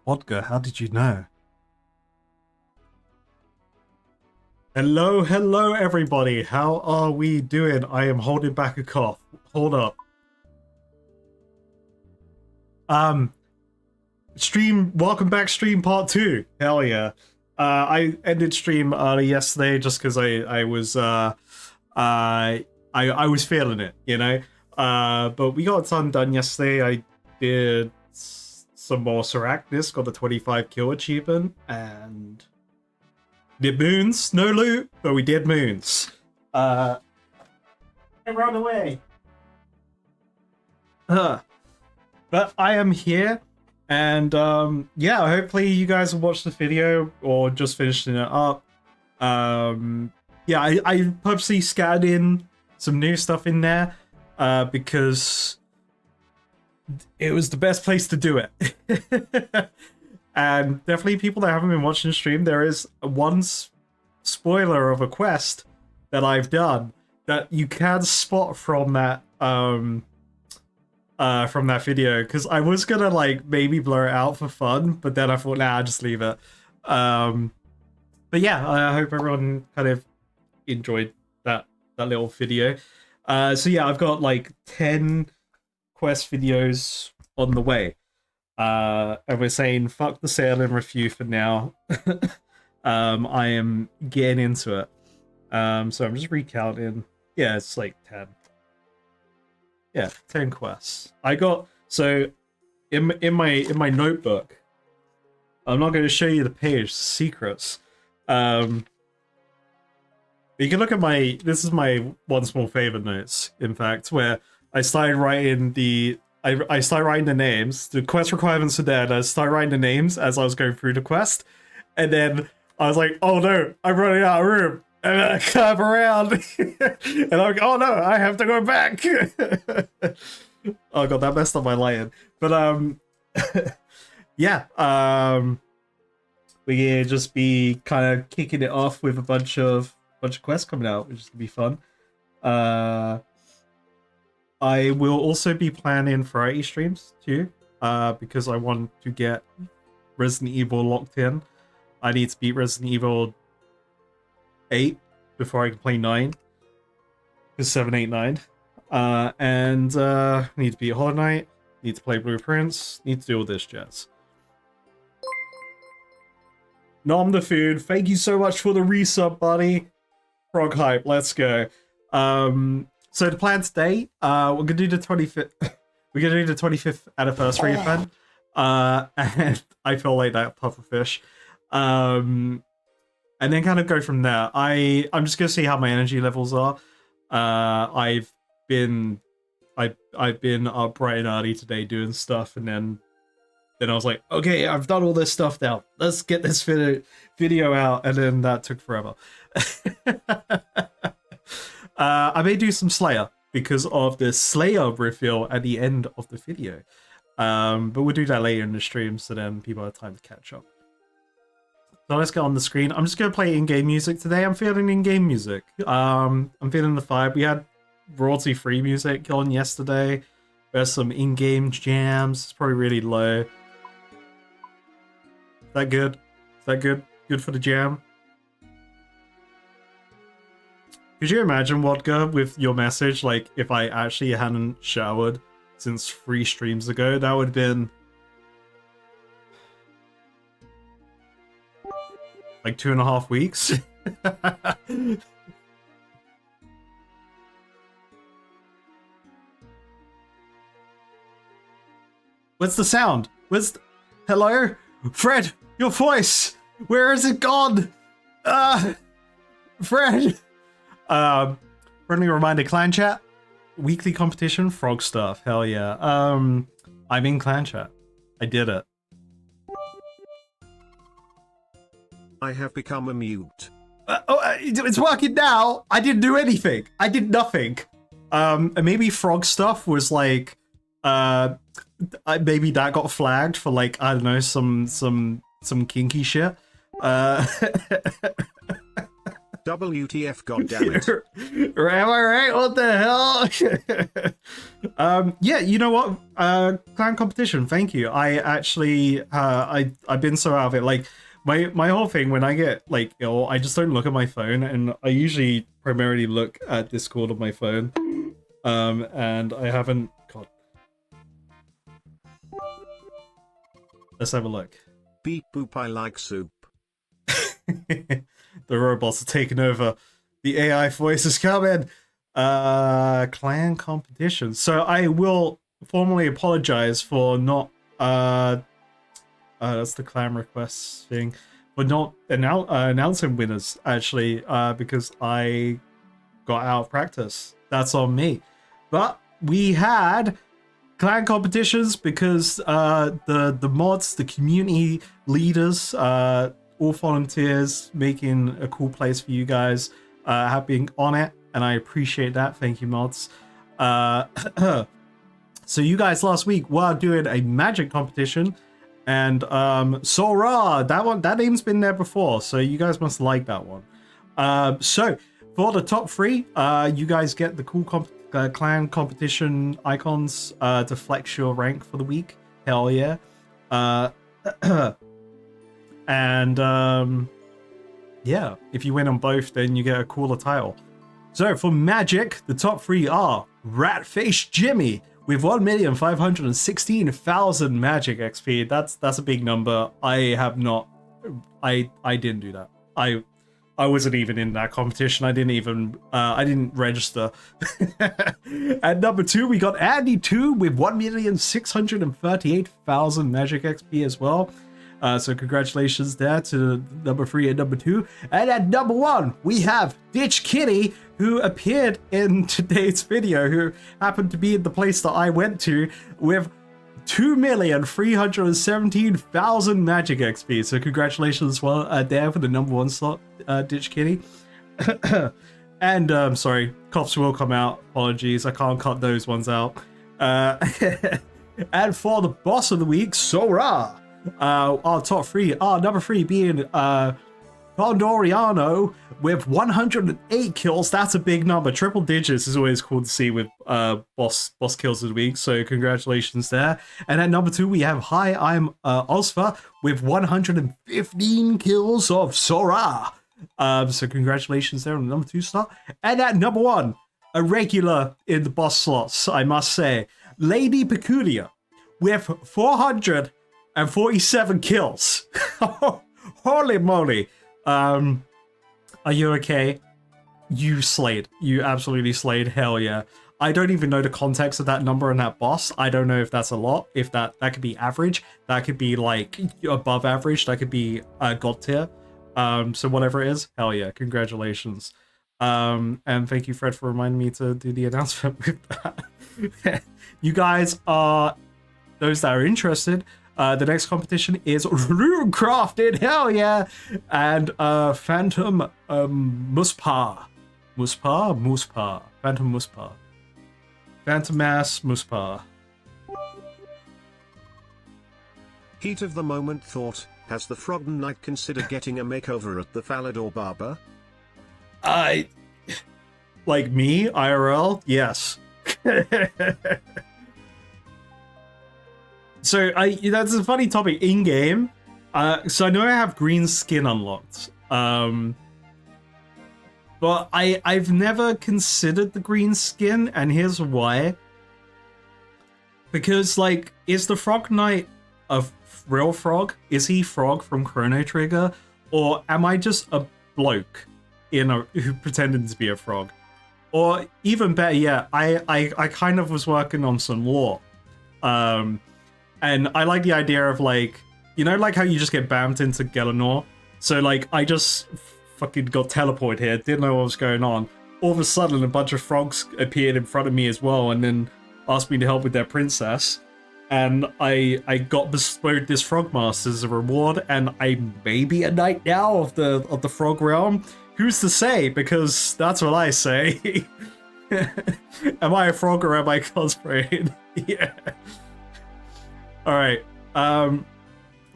Vodka, how did you know? Hello everybody. How are we doing? I am holding back a cough. Hold up. Welcome back stream part 2. Hell yeah. I ended stream early yesterday just because I was I was feeling it, you know. But we got some done yesterday. I did some more Sarachnis, got the 25 kill achievement, and did moons. No loot, but we did moons. Run away. But I am here, and yeah, hopefully you guys will watch the video or just finishing it up. Yeah, I purposely scattered in some new stuff in there because it was the best place to do it. And definitely people that haven't been watching the stream, there is one spoiler of a quest that I've done that you can spot from that video, because I was gonna like maybe blur it out for fun, but then I thought, nah, I'll just leave it. But yeah, I hope everyone kind of enjoyed that little video. So yeah, I've got like 10 quest videos on the way. And we're saying fuck the sale and review for now. I am getting into it. So I'm just recounting. Yeah, it's like 10. Yeah, 10 quests. I got, so in my notebook, I'm not going to show you the page, secrets. You can look at this is my one small favorite notes, in fact, where I started writing I started writing the names. The quest requirements are there, and I started writing the names as I was going through the quest. And then I was like, oh no, I'm running out of room. And then I curve around. And I'm like, oh no, I have to go back. Oh god, that messed up my lighting. But yeah, we just be kind of kicking it off with a bunch of quests coming out, which is gonna be fun. I will also be planning variety streams too, because I want to get Resident Evil locked in. I need to beat Resident Evil 8 before I can play 9. Because 7, 8, 9. And need to beat Hollow Knight, need to play Blueprints, need to do all this jazz. Nom the Food, thank you so much for the resub, buddy. Frog Hype, let's go. So the plan today, we're gonna do the 25th. We're gonna do the 25th anniversary event, and I feel like that pufferfish, and then kind of go from there. I'm just gonna see how my energy levels are. I've been up bright and early today doing stuff, and then I was like, okay, I've done all this stuff now. Let's get this video out, and then that took forever. I may do some Slayer because of the Slayer reveal at the end of the video. But we'll do that later in the stream so then people have time to catch up. So let's get on the screen. I'm just going to play in-game music today. I'm feeling in-game music. I'm feeling the vibe. We had royalty-free music on yesterday. There's some in-game jams. It's probably really low. Is that good? Is that good? Good for the jam? Could you imagine, Vodka, with your message, like, if I actually hadn't showered since 3 streams ago? That would have been... like 2.5 weeks. What's the sound? Hello? Fred, your voice! Where is it gone? Fred! Friendly reminder, clan chat. Weekly competition, frog stuff. Hell yeah. I'm in clan chat. I did it. I have become a mute. It's working now. I didn't do anything. I did nothing. And maybe frog stuff was like, maybe that got flagged for like, I don't know, some kinky shit. WTF, goddammit. Am I right? What the hell? Yeah, you know what? Clan competition, thank you. I actually, I've been so out of it. Like, my whole thing, when I get like ill, I just don't look at my phone, and I usually primarily look at Discord on my phone. And I haven't. God. Let's have a look. Beep boop, I like soup. The robots are taking over. The AI voice is coming. Clan competition. So I will formally apologize for not that's the clan request thing, but not announcing winners actually, because I got out of practice. That's on me. But we had clan competitions because the mods, the community leaders, all volunteers, making a cool place for you guys, have been on it, and I appreciate that. Thank you, mods. So you guys last week were doing a magic competition, and Sora, that name's been there before, so you guys must like that one. So for the top 3, you guys get the cool clan competition icons to flex your rank for the week. Hell yeah. And yeah, if you win on both, then you get a cooler title. So for magic, the top 3 are Ratface Jimmy with 1,516,000 magic XP. That's a big number. I didn't do that. I wasn't even in that competition. I didn't register. At number 2, we got Andy 2 with 1,638,000 magic XP as well. So congratulations there to number 3 and number 2. And at number 1, we have Ditch Kitty, who appeared in today's video, who happened to be in the place that I went to, with 2,317,000 magic XP. So congratulations as well there for the number 1 slot, Ditch Kitty. And sorry, coughs will come out. Apologies, I can't cut those ones out. And for the boss of the week, Sora. Our top 3 are number 3 being Condoriano with 108 kills. That's a big number. Triple digits is always cool to see with boss kills of the week. So congratulations there. And at number 2 we have Hi, I'm Osfa with 115 kills of Sora. So congratulations there on the number 2 slot. And at number 1, a regular in the boss slots, I must say, Lady Peculiar with 447 kills. Holy moly. Are you okay? You slayed. You absolutely slayed. Hell yeah. I don't even know the context of that number and that boss. I don't know if that's a lot. If that could be average. That could be like above average. That could be god tier. So whatever it is, hell yeah. Congratulations. And thank you, Fred, for reminding me to do the announcement with that. You guys are those that are interested. The next competition is Rune Crafted, hell yeah, and Phantom Muspar, Phantom Mass Muspar. Heat of the moment thought, has the Frog Knight considered getting a makeover at the Falador Barber? Like me, IRL, yes. So that's a funny topic in game. So I know I have green skin unlocked. But I've never considered the green skin, and here's why. Because is the Frog Knight a real frog? Is he Frog from Chrono Trigger? Or am I just a bloke who pretending to be a frog? Or even better yet, I kind of was working on some lore. And I like the idea of like, you know, like how you just get bammed into Gelanor? So like, I just fucking got teleported here, didn't know what was going on. All of a sudden, a bunch of frogs appeared in front of me as well, and then asked me to help with their princess. And I got bestowed this frog master as a reward, and I may be a knight now of the frog realm. Who's to say? Because that's what I say. Am I a frog or am I cosplaying? Yeah. All right.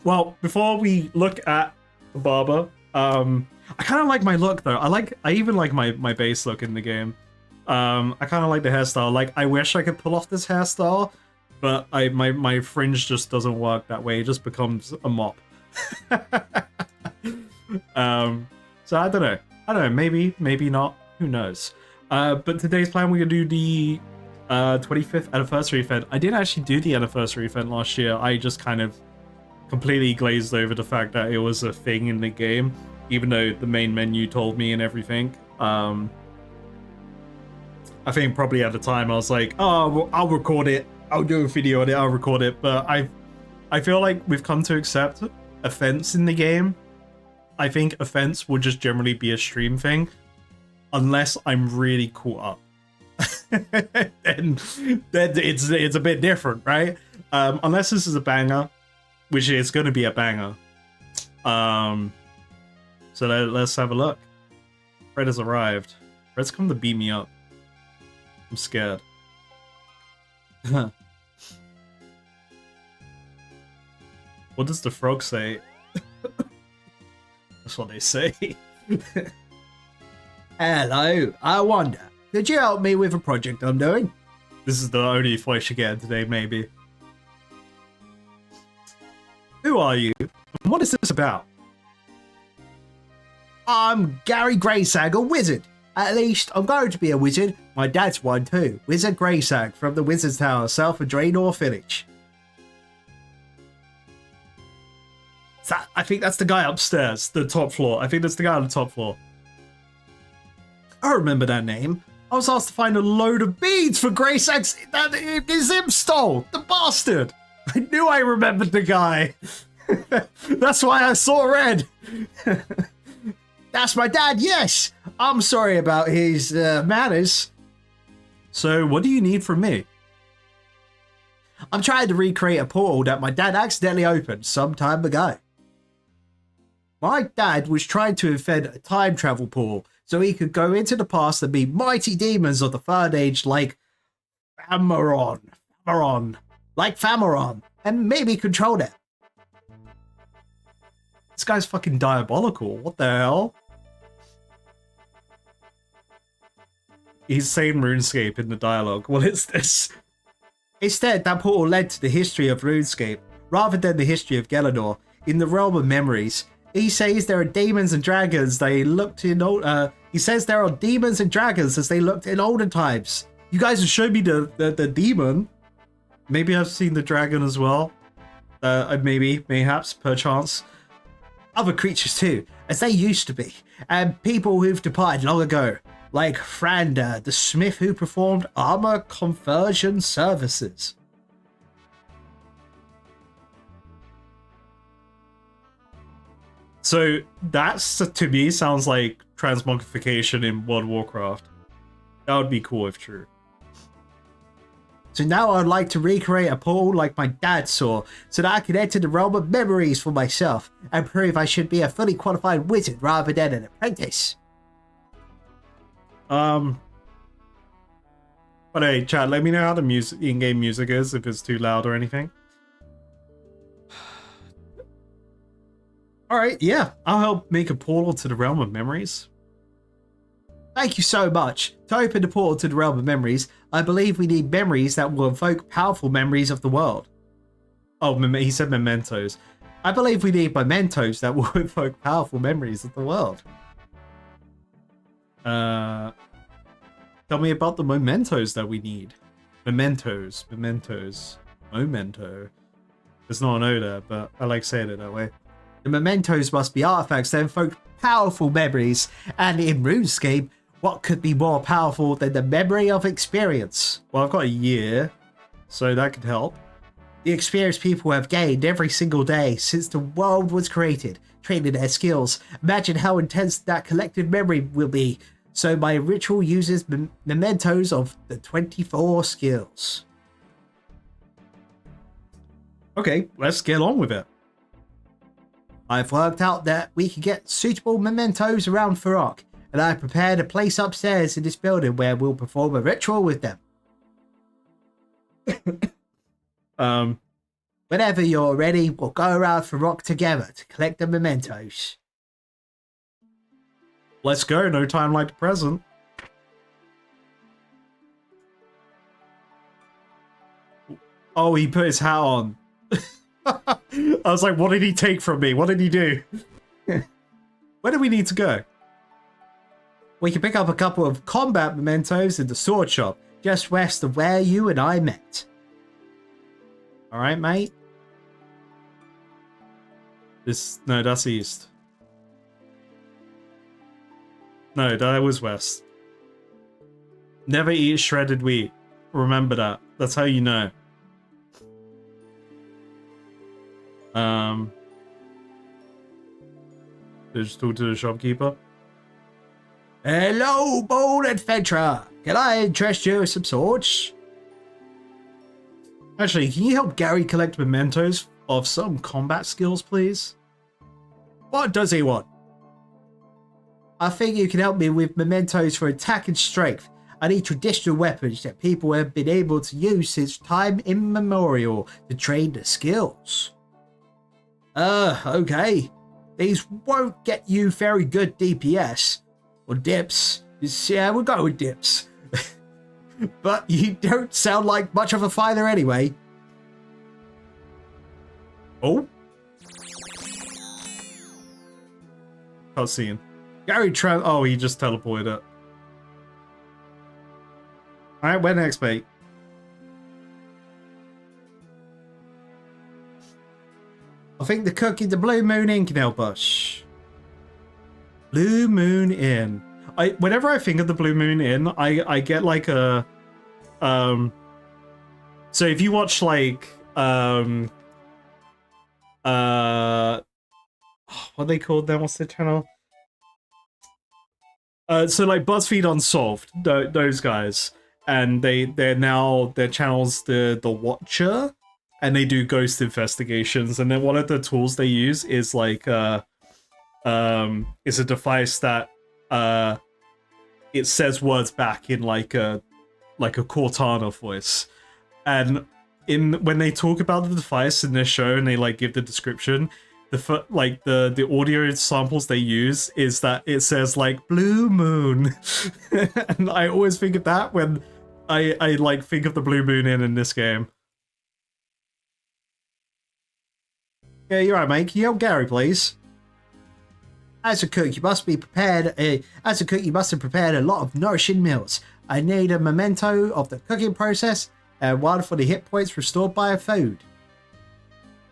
Well, before we look at the barber, I kind of like my look though. I even like my base look in the game. I kind of like the hairstyle. Like, I wish I could pull off this hairstyle, but my fringe just doesn't work that way. It just becomes a mop. So I don't know. Maybe not. Who knows? But today's plan, we're gonna do the 25th anniversary event. I didn't actually do the anniversary event last year. I just kind of completely glazed over the fact that it was a thing in the game, even though the main menu told me and everything. I think probably at the time I was like, oh, well, I'll record it. I'll do a video on it. I'll record it. But I feel like we've come to accept offense in the game. I think offense will just generally be a stream thing, unless I'm really caught up. then it's a bit different, right? Unless this is a banger, which is going to be a banger. So let's have a look. Fred has arrived. Fred's come to beat me up. I'm scared. What does the frog say? That's what they say. Hello, I wonder, could you help me with a project I'm doing? This is the only voice you get today, maybe. Who are you? And what is this about? I'm Gary Greysag, a wizard. At least, I'm going to be a wizard. My dad's one too. Wizard Greysag from the Wizard's Tower, south of Draenor Village. I think that's the guy upstairs, the top floor. I think that's the guy on the top floor. I remember that name. I was asked to find a load of beads for Greysag's. That is him stole, the bastard. I knew I remembered the guy. That's why I saw red. That's my dad, yes. I'm sorry about his manners. So, what do you need from me? I'm trying to recreate a portal that my dad accidentally opened some time ago. My dad was trying to invent a time travel portal so he could go into the past and meet mighty demons of the Third Age like Famaron, and maybe control it. This guy's fucking diabolical. What the hell? He's saying RuneScape in the dialogue. What is this? Instead, that portal led to the history of RuneScape, rather than the history of Gelanor. In the realm of memories, he says there are demons and dragons they looked in he says there are demons and dragons as they looked in olden times. You guys have showed me the demon. Maybe I've seen the dragon as well. Mayhaps, perchance. Other creatures too, as they used to be, and people who've departed long ago, like Franda, the smith who performed armor conversion services. So that's, to me, sounds like transmogrification in World of Warcraft. That would be cool if true. So now I'd like to recreate a portal like my dad saw, so that I can enter the realm of memories for myself, and prove I should be a fully qualified wizard rather than an apprentice. But hey, chat, let me know how the in-game music is, if it's too loud or anything. Alright, yeah, I'll help make a portal to the realm of memories. Thank you so much. To open the portal to the realm of memories, I believe we need memories that will evoke powerful memories of the world. Oh, he said mementos. I believe we need mementos that will evoke powerful memories of the world. Tell me about the mementos that we need. Memento. There's not an O there, but I like saying it that way. The mementos must be artifacts that invoke powerful memories, and in RuneScape, what could be more powerful than the memory of experience? Well, I've got a year, so that could help. The experience people have gained every single day since the world was created, training their skills. Imagine how intense that collected memory will be. So my ritual uses mementos of the 24 skills. Okay, let's get on with it. I've worked out that we can get suitable mementos around Farok, and I prepared a place upstairs in this building where we'll perform a ritual with them. Whenever you're ready, we'll go around Farok together to collect the mementos. Let's go, no time like the present. Oh, he put his hat on. I was like, what did he take from me? What did he do? Where do we need to go? We can pick up a couple of combat mementos in the sword shop, just west of where you and I met. Alright, mate? No, that's east. No, that was west. Never eat shredded wheat. Remember that. That's how you know. Just talk to the shopkeeper. Hello, bold adventurer. Can I interest you in some sorts? Actually, can you help Gary collect mementos of some combat skills, please? What does he want? I think you can help me with mementos for attack and strength. I need traditional weapons that people have been able to use since time immemorial to train the skills. Okay. These won't get you very good DPS. Or dips. Yeah, we'll go with dips. But you don't sound like much of a fighter anyway. Oh? Cutscene. Gary Oh, he just teleported it. Alright, where next, mate? I think the cook in the Blue Moon Inn can help us. Blue Moon Inn. Whenever I think of the Blue Moon Inn, I get like a so if you watch like what are they called then? What's the channel? So like BuzzFeed Unsolved, those guys, and their channel's the Watcher, and they do ghost investigations, and then one of the tools they use is like is a device that it says words back in like a Cortana voice, and when they talk about the device in their show and they like give the description, the audio samples they use is that it says like Blue Moon, and I always think of that when I like think of the Blue Moon in this game. Yeah, you're right, mate. Can you help Gary, please? As a cook, you must have prepared a lot of nourishing meals. I need a memento of the cooking process and one for the hit points restored by a food.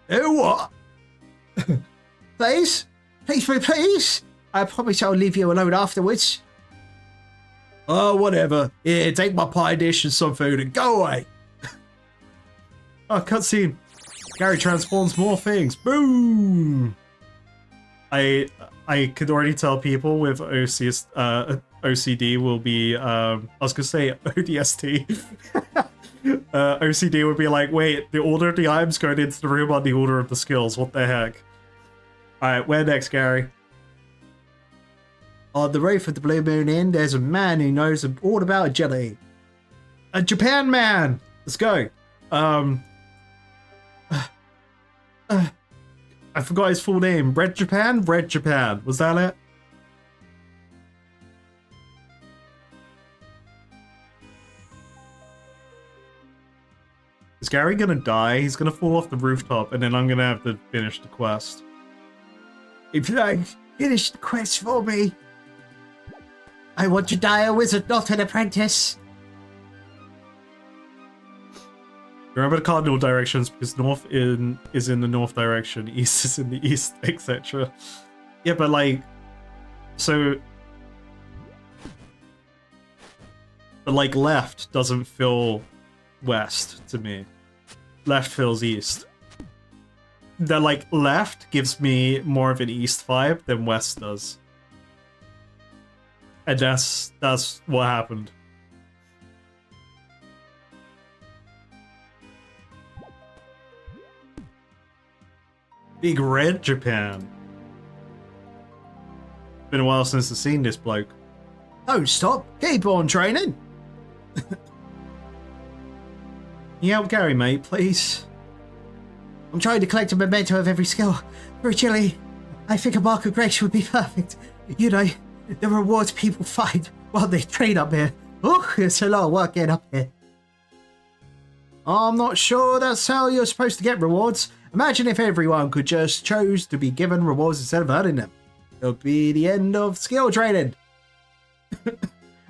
Oh, what? Please? Please? I promise I'll leave you alone afterwards. Oh, whatever. Here, take my pie dish and some food and go away. Oh, cutscene. Gary transforms more things. Boom! I could already tell people with OCD will be I was gonna say ODST. OCD would be like, wait, the order of the items going into the room on the order of the skills. What the heck? Alright, where next, Gary? On the roof of the Blue Moon Inn, there's a man who knows all about jelly. A Japan man! Let's go. I forgot his full name. Red Japan? Red Japan. Was that it? Is Gary gonna die? He's gonna fall off the rooftop and then I'm gonna have to finish the quest. If you like, finish the quest for me. I want to die a wizard, not an apprentice. Remember the cardinal directions because north is in the north direction, east is in the east, etc. Yeah, but like, so, but like left doesn't feel west to me. Left feels east. The like left gives me more of an east vibe than west does. And that's what happened. Big Red Japan. Been a while since I've seen this bloke. Don't stop. Keep on training. Can you help Gary, mate, please? I'm trying to collect a memento of every skill. For agility, I think a mark of grace would be perfect. You know, the rewards people find while they train up here. Oh, it's a lot of work getting up here. I'm not sure that's how you're supposed to get rewards. Imagine if everyone could just choose to be given rewards instead of earning them. It'll be the end of skill training.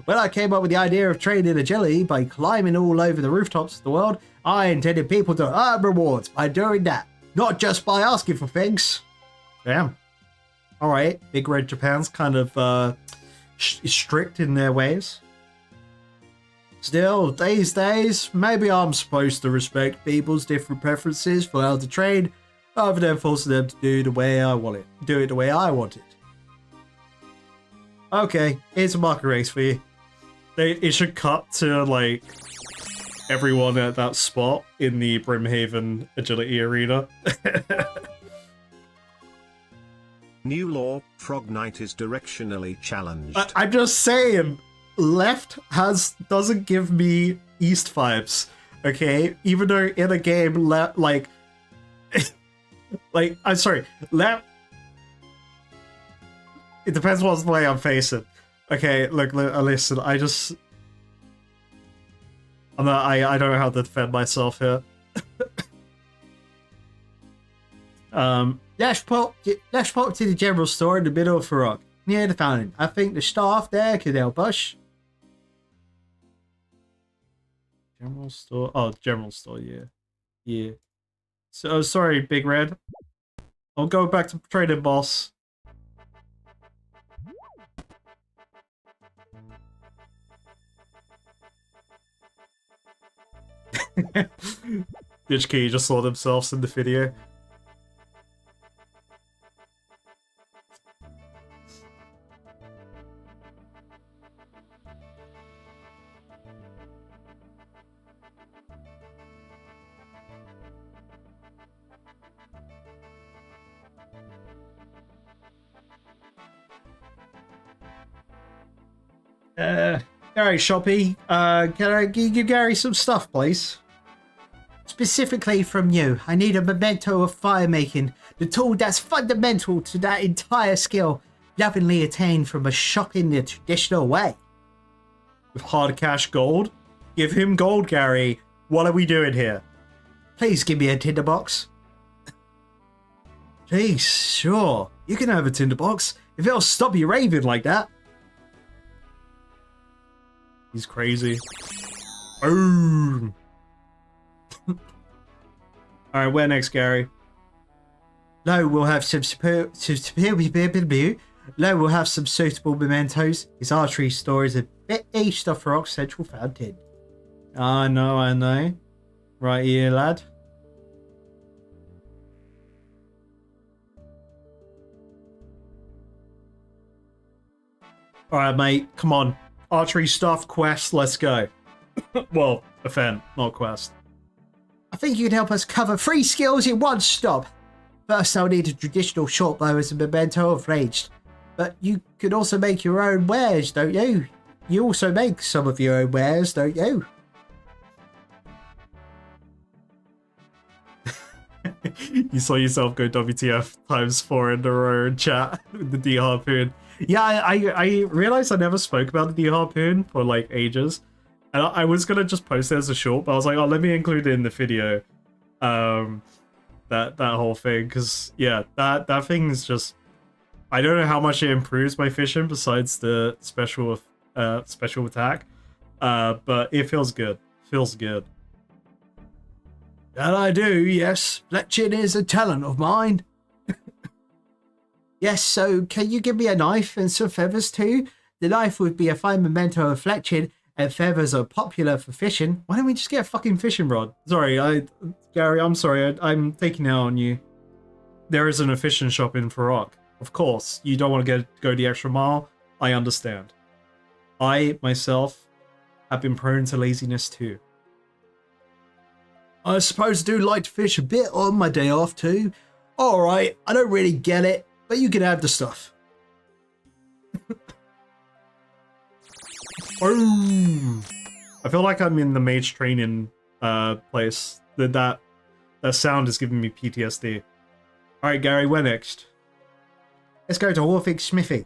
When I came up with the idea of training agility by climbing all over the rooftops of the world, I intended people to earn rewards by doing that, not just by asking for things. Damn. Alright, Big Red Japan's kind of strict in their ways. Still, these days, maybe I'm supposed to respect people's different preferences for how to train, rather than forcing them to do the way I want it. Do it the way I want it. Okay, here's a marker race for you. It should cut to, like, everyone at that spot in the Brimhaven Agility Arena. New law, Frog Knight is directionally challenged. I'm just saying, left doesn't give me east vibes, okay? Even though in a game, like, I'm sorry, left... It depends what way I'm facing. Okay, look, listen, I don't know how to defend myself here. Let's pop to the general store in the middle of Farok, near the fountain. I think the staff there could help us. General store? Oh, general store, yeah. Yeah. So, sorry, Big Red. I'll go back to trading, boss. Ditch Key just saw themselves in the video. Gary Shoppy, can I give Gary some stuff, please? Specifically from you, I need a memento of fire making, the tool that's fundamental to that entire skill, lovingly attained from a shop in the traditional way. With hard cash gold? Give him gold, Gary. What are we doing here? Please give me a tinderbox. Please, sure. You can have a tinderbox if it'll stop you raving like that. He's crazy. Oh. Alright, where next, Gary? Lo, we'll have some suitable mementos. His archery store is a bit east of Rock Central Fountain. I know. Right here, lad. Alright, mate, come on. Archery stuff, quest, let's go. Well, event, not quest. I think you can help us cover 3 skills in one stop. First, I'll need a traditional short bow as a memento of ranged. But you could also make your own wares, don't you? You also make some of your own wares, don't you? You saw yourself go WTF ×4 in a row in chat with the D harpoon. Yeah, I realized I never spoke about the D harpoon for like ages. And I was gonna just post it as a short, but I was like, oh, let me include it in the video. That whole thing, because yeah, that thing is just, I don't know how much it improves my fishing besides the special attack, but it feels good. Feels good. That I do, yes. Fletching is a talent of mine. Yes, so can you give me a knife and some feathers too? The knife would be a fine memento of fletching, and feathers are popular for fishing. Why don't we just get a fucking fishing rod? Sorry, Gary, I'm sorry. I'm taking it out on you. There isn't a fishing shop in Farok. Of course, you don't want to go the extra mile. I understand. I, myself, have been prone to laziness too. I suppose I do like to fish a bit on my day off too. Alright, I don't really get it, but you can have the stuff. Boom! I feel like I'm in the mage training place. That sound is giving me PTSD. Alright, Gary, where next? Let's go to Horfig's Smithy.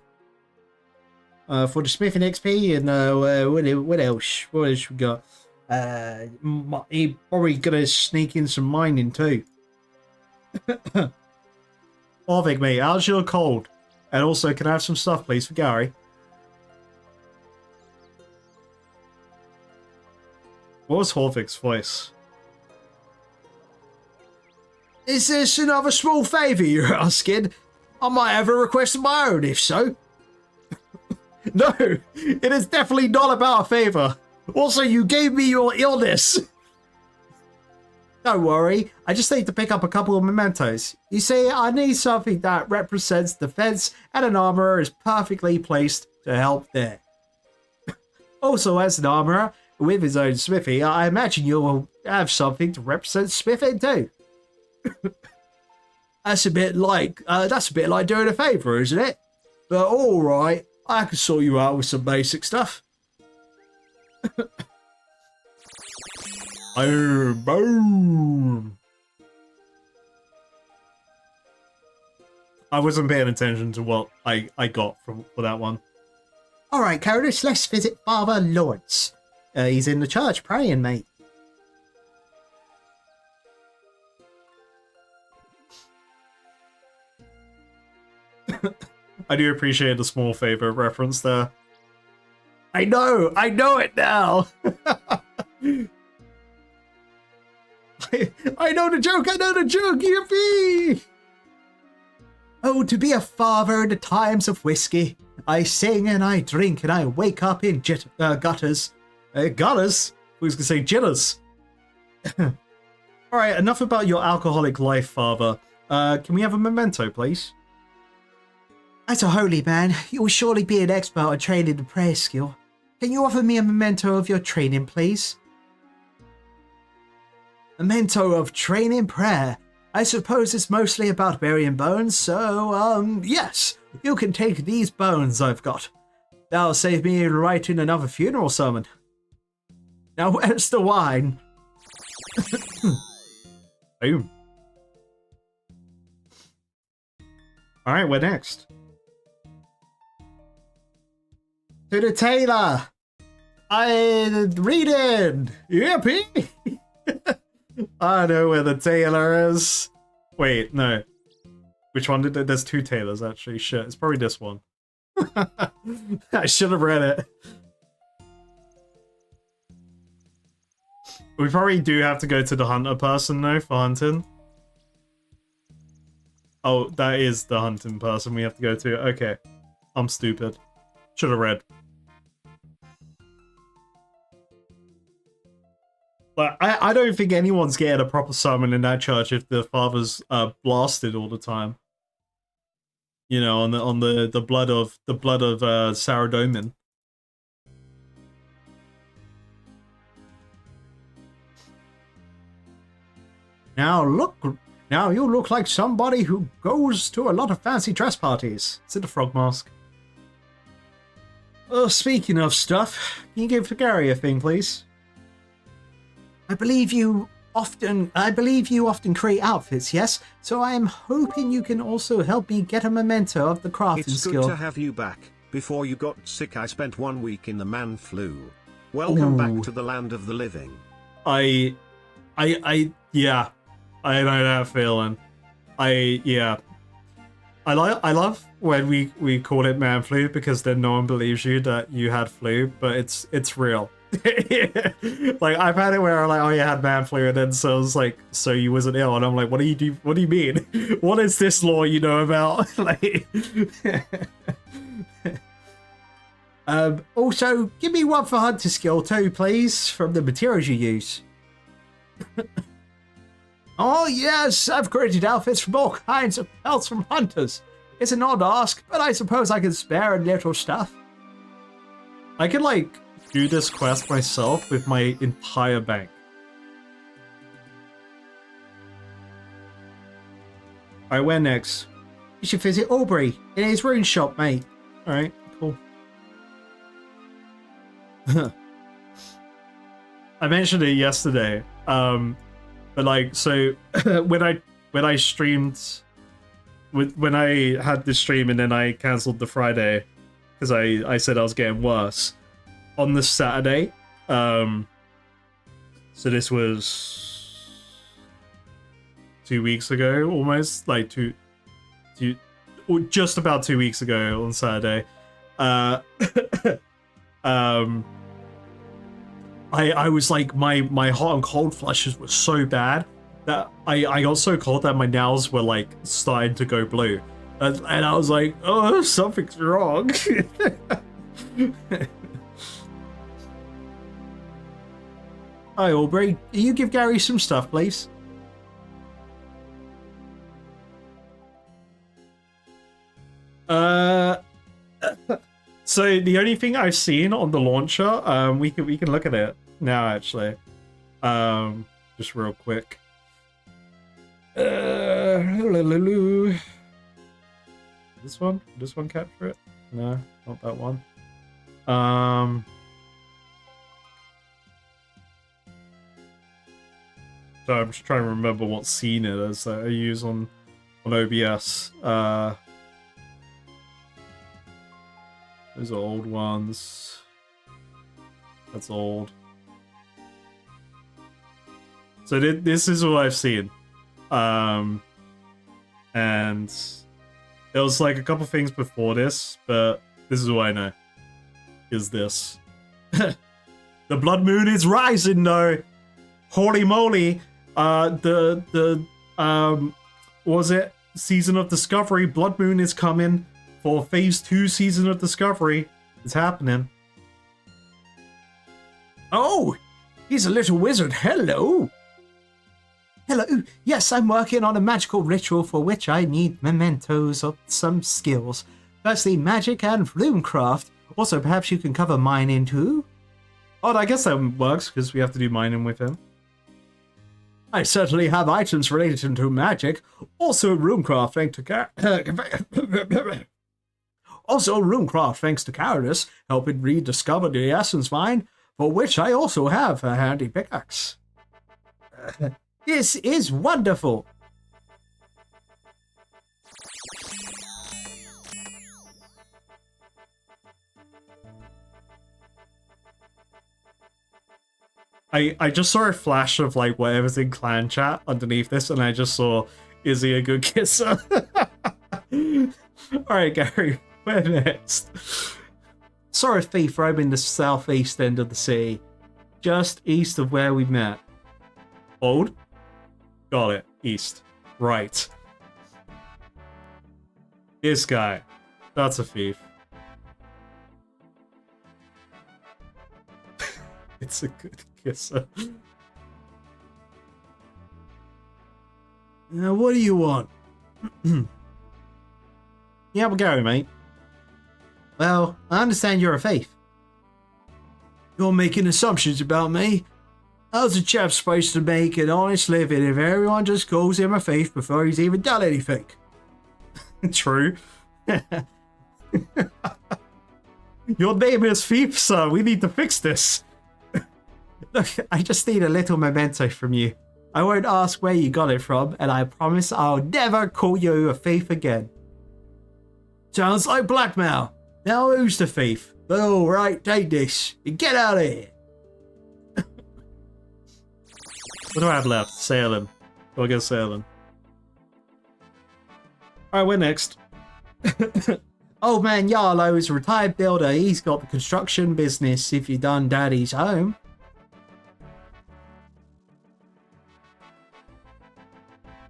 For the smithing XP, and what else? What else we got? He probably gonna sneak in some mining too. Horfig, mate, how's your cold? And also, can I have some stuff, please, for Gary? What was Horfig's voice? Is this another small favour you're asking? I might have a request of my own, if so. No, it is definitely not about a favour. Also, you gave me your illness. Don't worry, I just need to pick up a couple of mementos. You see, I need something that represents defense, and an armorer is perfectly placed to help there. Also, as an armorer with his own smithy, I imagine you'll have something to represent smithing too. That's a bit like doing a favour, isn't it? But all right, I can sort you out with some basic stuff. Oh, boom! I wasn't paying attention to what I got for that one. All right, Carolus, let's visit Father Lawrence. He's in the church praying, mate. I do appreciate the small favour reference there. I know it now. I know the joke, yippee! Oh, to be a father in the times of whiskey. I sing and I drink and I wake up in gutters. Gutters? Who's gonna say jitters? Alright, enough about your alcoholic life, Father. Can we have a memento, please? As a holy man, you will surely be an expert on training the prayer skill. Can you offer me a memento of your training, please? Memento of training prayer. I suppose it's mostly about burying bones, so, yes, you can take these bones I've got. That'll save me writing another funeral sermon. Now, where's the wine? Boom. Alright, where next? To the tailor! I'm reading! Yippee! I know where the tailor is. Wait, no. Which one did there's two tailors actually? Shit, it's probably this one. I should have read it. We probably do have to go to the hunter person though for hunting. Oh, that is the hunting person we have to go to. Okay. I'm stupid. Should have read. But I don't think anyone's getting a proper sermon in that church if the father's blasted all the time. You know, on the blood of Saradomin. Now you look like somebody who goes to a lot of fancy dress parties. Is it a frog mask? Oh, speaking of stuff, can you give Gary a thing, please? I believe you often create outfits, yes? So I am hoping you can also help me get a memento of the crafting skill. It's good to have you back. Before you got sick, I spent 1 week in the man flu. Welcome back to the land of the living. Yeah. I know that feeling. I love when we call it man flu because then no one believes you that you had flu, but it's real. Like I've had it where I'm like, oh, you had man flu, and then so I was like, so you wasn't ill, and I'm like, what do you do? What do you mean? What is this law you know about? Like, Also, give me one for hunter skill too, please, from the materials you use. Oh yes, I've created outfits from all kinds of pelts from hunters. It's an odd ask, but I suppose I can spare a little stuff. I could like do this quest myself with my entire bank. Alright, where next? You should visit Aubrey in his rune shop, mate. Alright, cool. I mentioned it yesterday. But like, so when I streamed, when I had this stream and then I cancelled the Friday because I said I was getting worse. On the Saturday, so this was 2 weeks ago, almost like or just about 2 weeks ago on Saturday. I was like, my hot and cold flushes were so bad that I got so cold that my nails were like starting to go blue, and I was like, oh, something's wrong. Hi Aubrey, can you give Gary some stuff, please? So the only thing I've seen on the launcher, we can look at it now actually. Just real quick. This one capture it? No, not that one. So I'm just trying to remember what scene it is that I use on OBS. Those are old ones. That's old. So this is what I've seen. And there was like a couple things before this, but this is what I know. Is this. The blood moon is rising though. Holy moly. Was it Season of Discovery? Blood Moon is coming for Phase 2 Season of Discovery. It's happening. Oh, he's a little wizard. Hello. Hello. Yes, I'm working on a magical ritual for which I need mementos of some skills. Firstly, magic and runecraft. Also, perhaps you can cover mining too? Oh, I guess that works because we have to do mining with him. I certainly have items related to magic. Also, runecraft thanks to Carolus, helping rediscover the Essence Mine, for which I also have a handy pickaxe. This is wonderful. I just saw a flash of like whatever's in clan chat underneath this, and I just saw, is he a good kisser? Alright, Gary, where next? Saw a thief roaming the southeast end of the city, just east of where we met. Old? Got it. East. Right. This guy. That's a thief. It's a good kisser. Now, what do you want? Yeah, we'll go, mate. Well, I understand you're a thief. You're making assumptions about me. How's a chap supposed to make an honest living if everyone just calls him a thief before he's even done anything? True. Your name is Thief, sir. We need to fix this. Look, I just need a little memento from you. I won't ask where you got it from, and I promise I'll never call you a thief again. Sounds like blackmail. Now who's the thief? But alright, take this and get out of here. What do I have left? Sailing. Go sailing. Alright, we're next. Old man Yarlow is a retired builder. He's got the construction business if you done Daddy's home.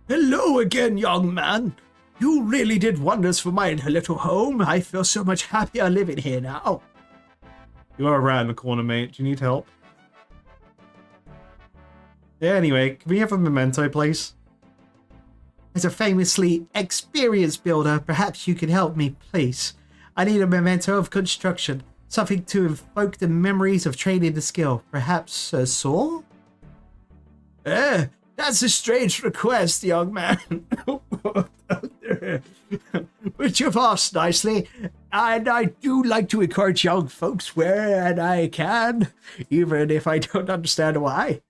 Hello again, young man. You really did wonders for my little home. I feel so much happier living here now. You are a rat in the corner, mate. Do you need help? Yeah, anyway, can we have a memento, please? As a famously experienced builder, perhaps you can help me, please. I need a memento of construction. Something to evoke the memories of training the skill. Perhaps a saw? That's a strange request, young man. But you've asked nicely, and I do like to encourage young folks where I can, even if I don't understand why.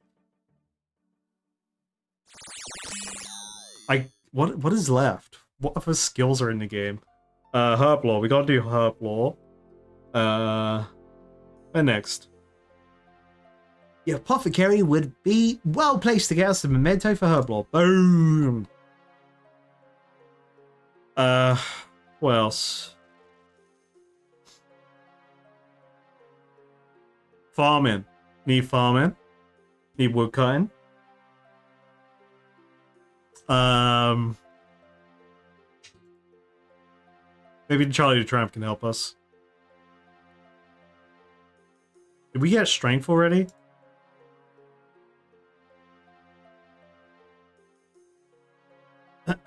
What is left? What other skills are in the game? Herb Law. We gotta do Herb Law. Where next? The apothecary would be well placed to get us the memento for Herb Law. Boom! What else? Farming. Need farming. Need woodcutting. Maybe Charlie the Tramp can help us. Did we get strength already?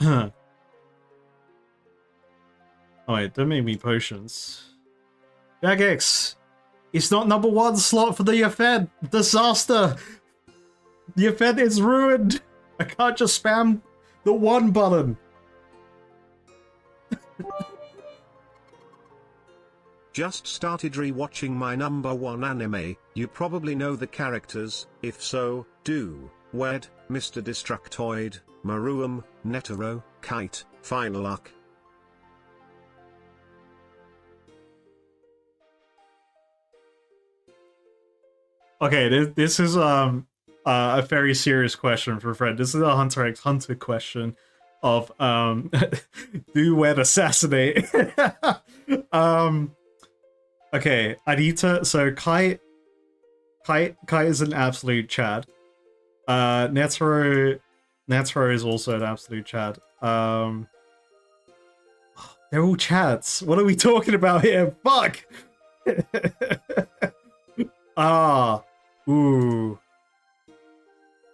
Oh wait, don't make me potions. Jagex! It's not #1 slot for the event! Disaster! The event is ruined! I can't just spam the 1 button! Just started rewatching my #1 anime, you probably know the characters, if so, do. Wed, Mr. Destructoid, Maruam, Netero, Kite, Final Arc. Okay, this is a very serious question for Fred. This is a Hunter x Hunter question of do Wed assassinate? Okay, I need to. So Kite is an absolute Chad. Netero is also an absolute Chad. They're all Chads. What are we talking about here? Fuck. Ooh.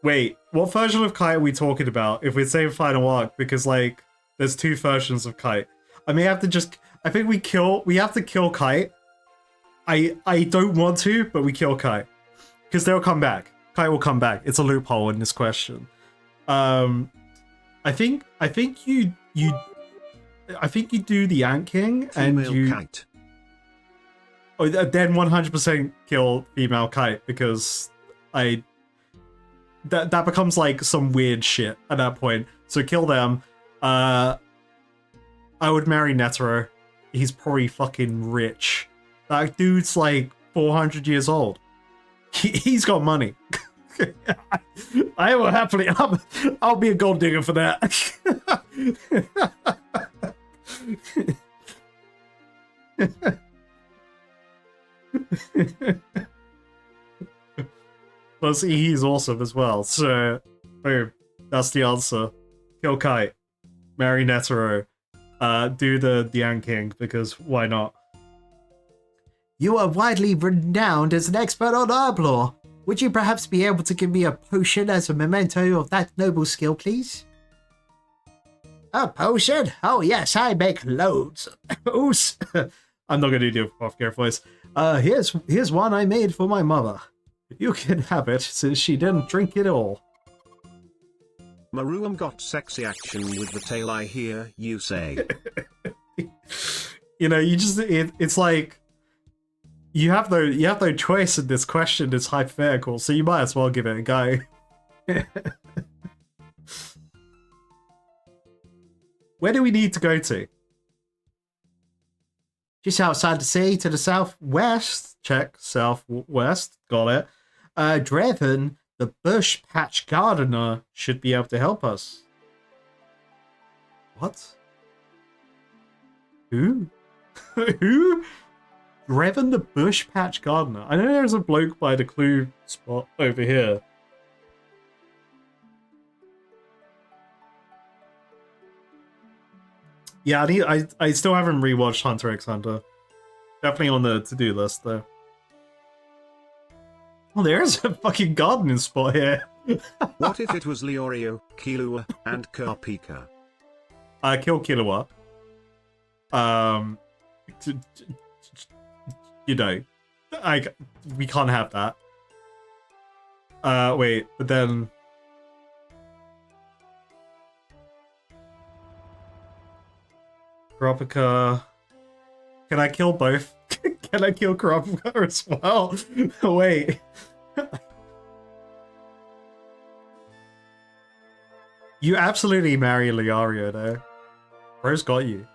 Wait, what version of Kite are we talking about? If we're saying Final Arc, because like there's 2 versions of Kite. I may have to just. I think we have to kill Kite. I don't want to, but we kill Kite. Because they'll come back. Kite will come back. It's a loophole in this question. I think you do the Ant King and you Kite. Oh, then 100% kill female Kite because that becomes like some weird shit at that point. So kill them. I would marry Netero. He's probably fucking rich. That dude's like 400 years old. He's got money. I will happily. I'll be a gold digger for that. Plus, he's awesome as well. So, boom, that's the answer. Kill Kite, marry Netero, do the Ant King because why not? You are widely renowned as an expert on herb lore. Would you perhaps be able to give me a potion as a memento of that noble skill, please? A potion? Oh yes, I make loads. I'm not gonna do a apothecary voice. Here's one I made for my mother. You can have it since she didn't drink it all. Maruam got sexy action with the tail, I hear you say. You know, you just it's like you have no choice in this question. It's hypothetical, so you might as well give it a go. Where do we need to go to? Just outside the city to the southwest. Check southwest. Got it. Draven, the bush patch gardener, should be able to help us. What? Who? Who? Revan the Bush Patch Gardener. I know there's a bloke by the clue spot over here. Yeah, I still haven't rewatched Hunter x Hunter. Definitely on the to-do list though. Oh, there's a fucking gardening spot here. What if it was Leorio, Killua, and Karpika? Kill Killua. You know, we can't have that. Wait, but then Karapika. Can I kill both? Can I kill Karapika as well? Wait. You absolutely marry Leorio though. Bro's got you.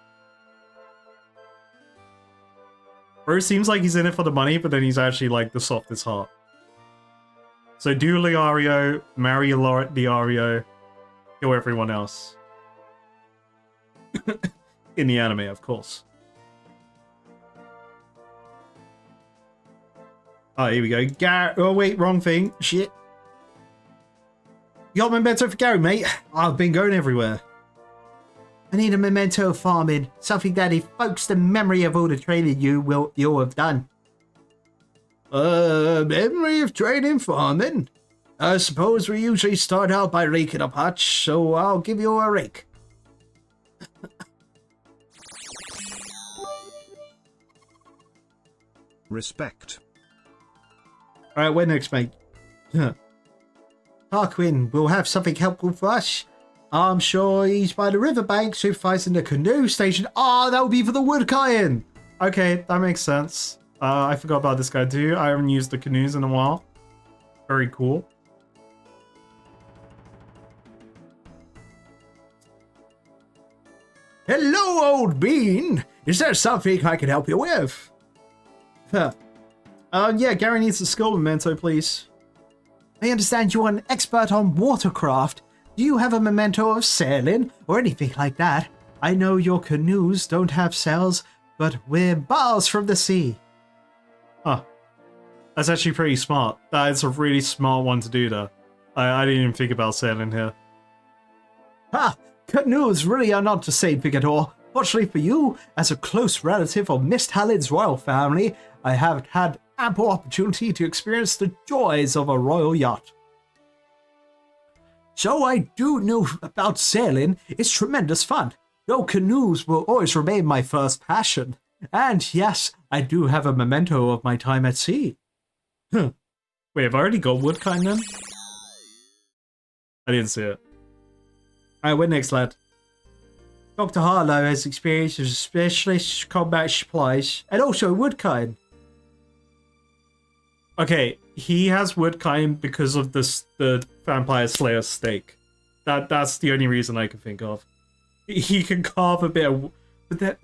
Bro seems like he's in it for the money, but then he's actually like the softest heart. So do Leorio, marry Leorio, kill everyone else. In the anime, of course. Oh, here we go. Oh, wait, wrong thing. Shit. You got a memento for Gary, mate? I've been going everywhere. I need a memento of farming. Something that evokes the memory of all the training you'll have done. Memory of training farming? I suppose we usually start out by raking a patch, so I'll give you a rake. Respect. Alright, where next, mate? Tarquin will have something helpful for us. I'm sure he's by the riverbank, supervising the canoe station. Ah, that would be for the woodcutting. Okay, that makes sense. I forgot about this guy too. I haven't used the canoes in a while. Very cool. Hello, old bean. Is there something I can help you with? Yeah, Gary needs a skill memento, please. I understand you're an expert on watercraft. Do you have a memento of sailing or anything like that? I know your canoes don't have sails, but we're bars from the sea. Huh. That's actually pretty smart. That is a really smart one to do there. I didn't even think about sailing here. Ha! Canoes really are not the same thing at all. Fortunately for you, as a close relative of Miss Halid's royal family, I have had ample opportunity to experience the joys of a royal yacht. So I do know about sailing. It's tremendous fun. Though canoes will always remain my first passion. And yes, I do have a memento of my time at sea. Wait, have I already got woodkind then? I didn't see it. Alright, where next, lad? Dr. Harlow has experience as a specialist combat supplies and also woodkind. Okay, he has woodkind because of the Vampire Slayer stake. That's the only reason I can think of. He can carve a bit of... But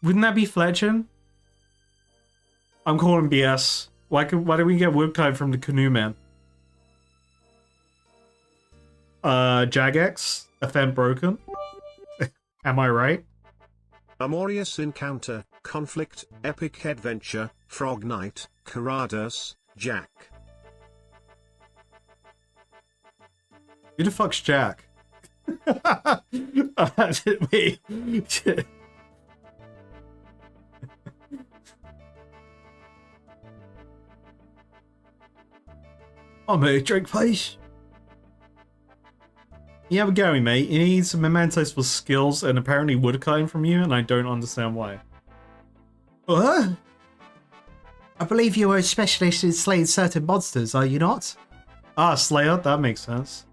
wouldn't that be fletching? I'm calling BS. Why don't we get woodkind from the canoe man? Jagex, Offend Broken. Am I right? Amorious Encounter, Conflict, Epic Adventure, Frog Knight, Carados, Jack. Who the fuck's Jack? Wait. I'm a drink, please. Yeah, but Gary, mate, he needs some mementos for skills and apparently woodkind from you, and I don't understand why. What? I believe you are a specialist in slaying certain monsters, are you not? Ah, Slayer, that makes sense.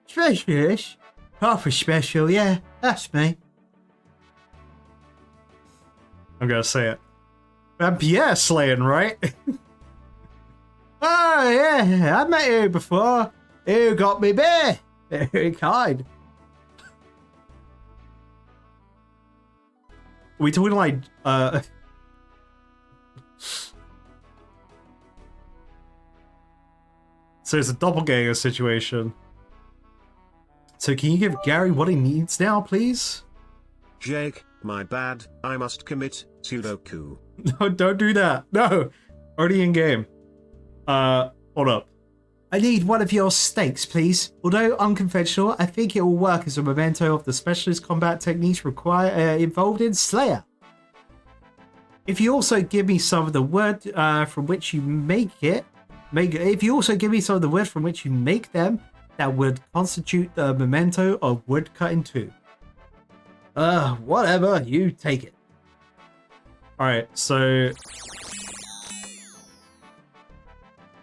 Specialist? Half a special, yeah, that's me. I'm gonna say it. Yeah, slaying, right? Oh, yeah, I met you before. You got me beer. Very kind. We talking like So it's a doppelganger situation. So can you give Gary what he needs now, please? Jake, my bad, I must commit. Sudoku. No, don't do that. No, already in game. Hold up. I need one of your steaks, please. Although unconventional, I think it will work as a memento of the specialist combat techniques involved in Slayer. If you also give me some of the wood from which you if you also give me some of the wood from which you make them, that would constitute the memento of wood cut in two. Whatever, you take it. Alright, so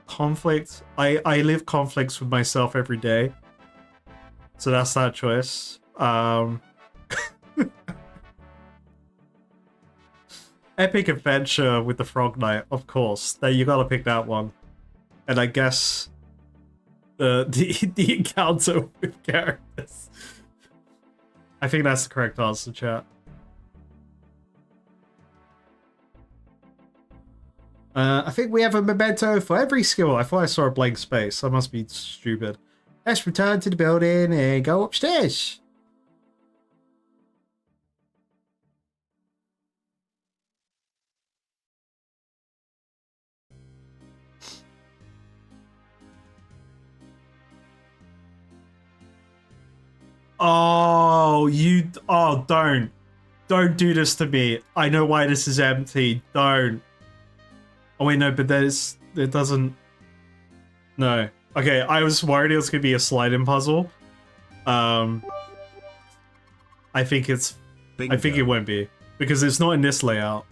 conflict. I live conflicts with myself every day. So that's that choice. Epic adventure with the Frog Knight, of course. There, you gotta pick that one. And I guess the encounter with characters. I think that's the correct answer, chat. I think we have a memento for every skill. I thought I saw a blank space. I must be stupid. Let's return to the building and go upstairs. Oh, don't do this to me. I know why this is empty. Don't. Oh wait, no, but it doesn't. No. Okay, I was worried it was gonna be a slide-in puzzle. I think it's. Bingo. I think it won't be because it's not in this layout.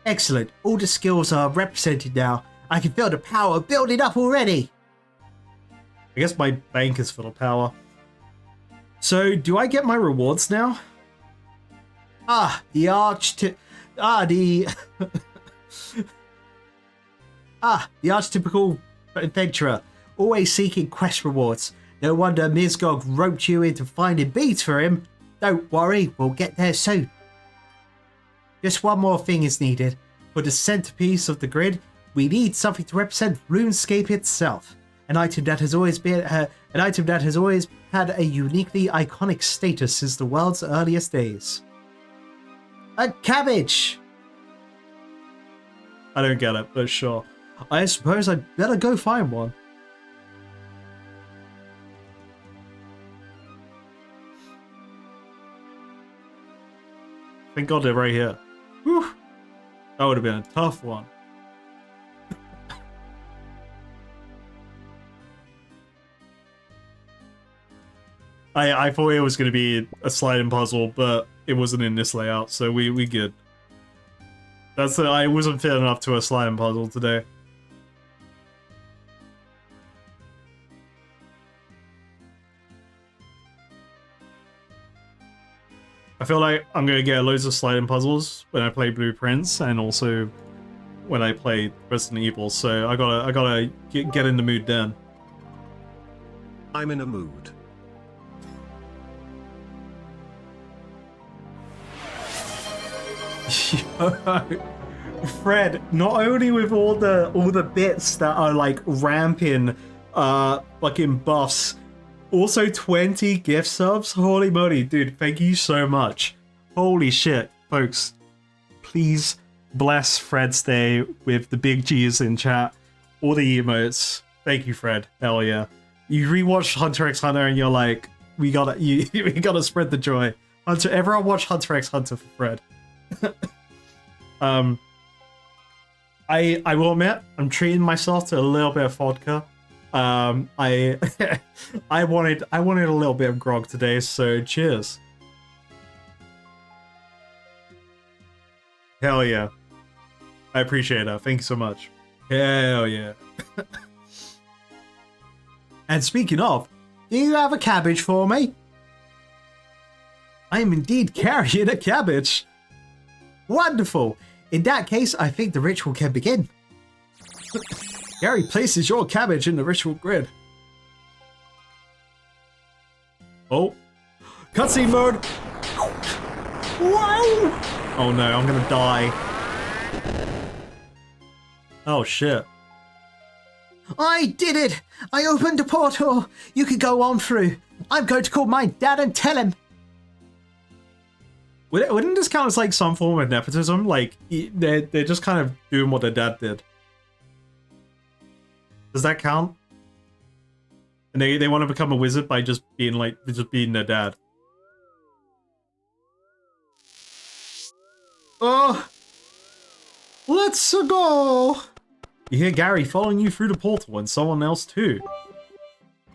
Excellent. All the skills are represented now. I can feel the power building up already. I guess my bank is full of power. So, do I get my rewards now? The archetypical adventurer, always seeking quest rewards. No wonder Mizgog roped you into finding beads for him. Don't worry, we'll get there soon. Just one more thing is needed. For the centerpiece of the grid, we need something to represent RuneScape itself. An item that has always had a uniquely iconic status since the world's earliest days. A cabbage! I don't get it, but sure. I suppose I'd better go find one. Thank God they're right here. Whew. That would have been a tough one. I thought it was going to be a sliding puzzle, but it wasn't in this layout, so we good. I wasn't fit enough to a sliding puzzle today. I feel like I'm going to get loads of sliding puzzles when I play Blueprints and also when I play Resident Evil, so I gotta get in the mood then. I'm in a mood. Fred, not only with all the bits that are like ramping fucking buffs, also 20 gift subs. Holy moly, dude, thank you so much. Holy shit, folks. Please bless Fred's day with the big G's in chat. All the emotes. Thank you, Fred. Hell yeah. You rewatch Hunter x Hunter and you're like, we gotta spread the joy. Everyone watch Hunter x Hunter for Fred. I will admit, I'm treating myself to a little bit of vodka. I wanted a little bit of grog today, so cheers. Hell yeah. I appreciate that. Thank you so much. Hell yeah. And speaking of, do you have a cabbage for me? I am indeed carrying a cabbage. Wonderful. In that case, I think the ritual can begin. Gary places your cabbage in the ritual grid. Oh. Cutscene mode! Whoa! Oh no, I'm gonna die. Oh shit. I did it! I opened a portal! You could go on through. I'm going to call my dad and tell him. Wouldn't this count as like some form of nepotism? Like they're just kind of doing what their dad did. Does that count? And they want to become a wizard by just being their dad. Oh, let's go. You hear Gary following you through the portal and someone else too.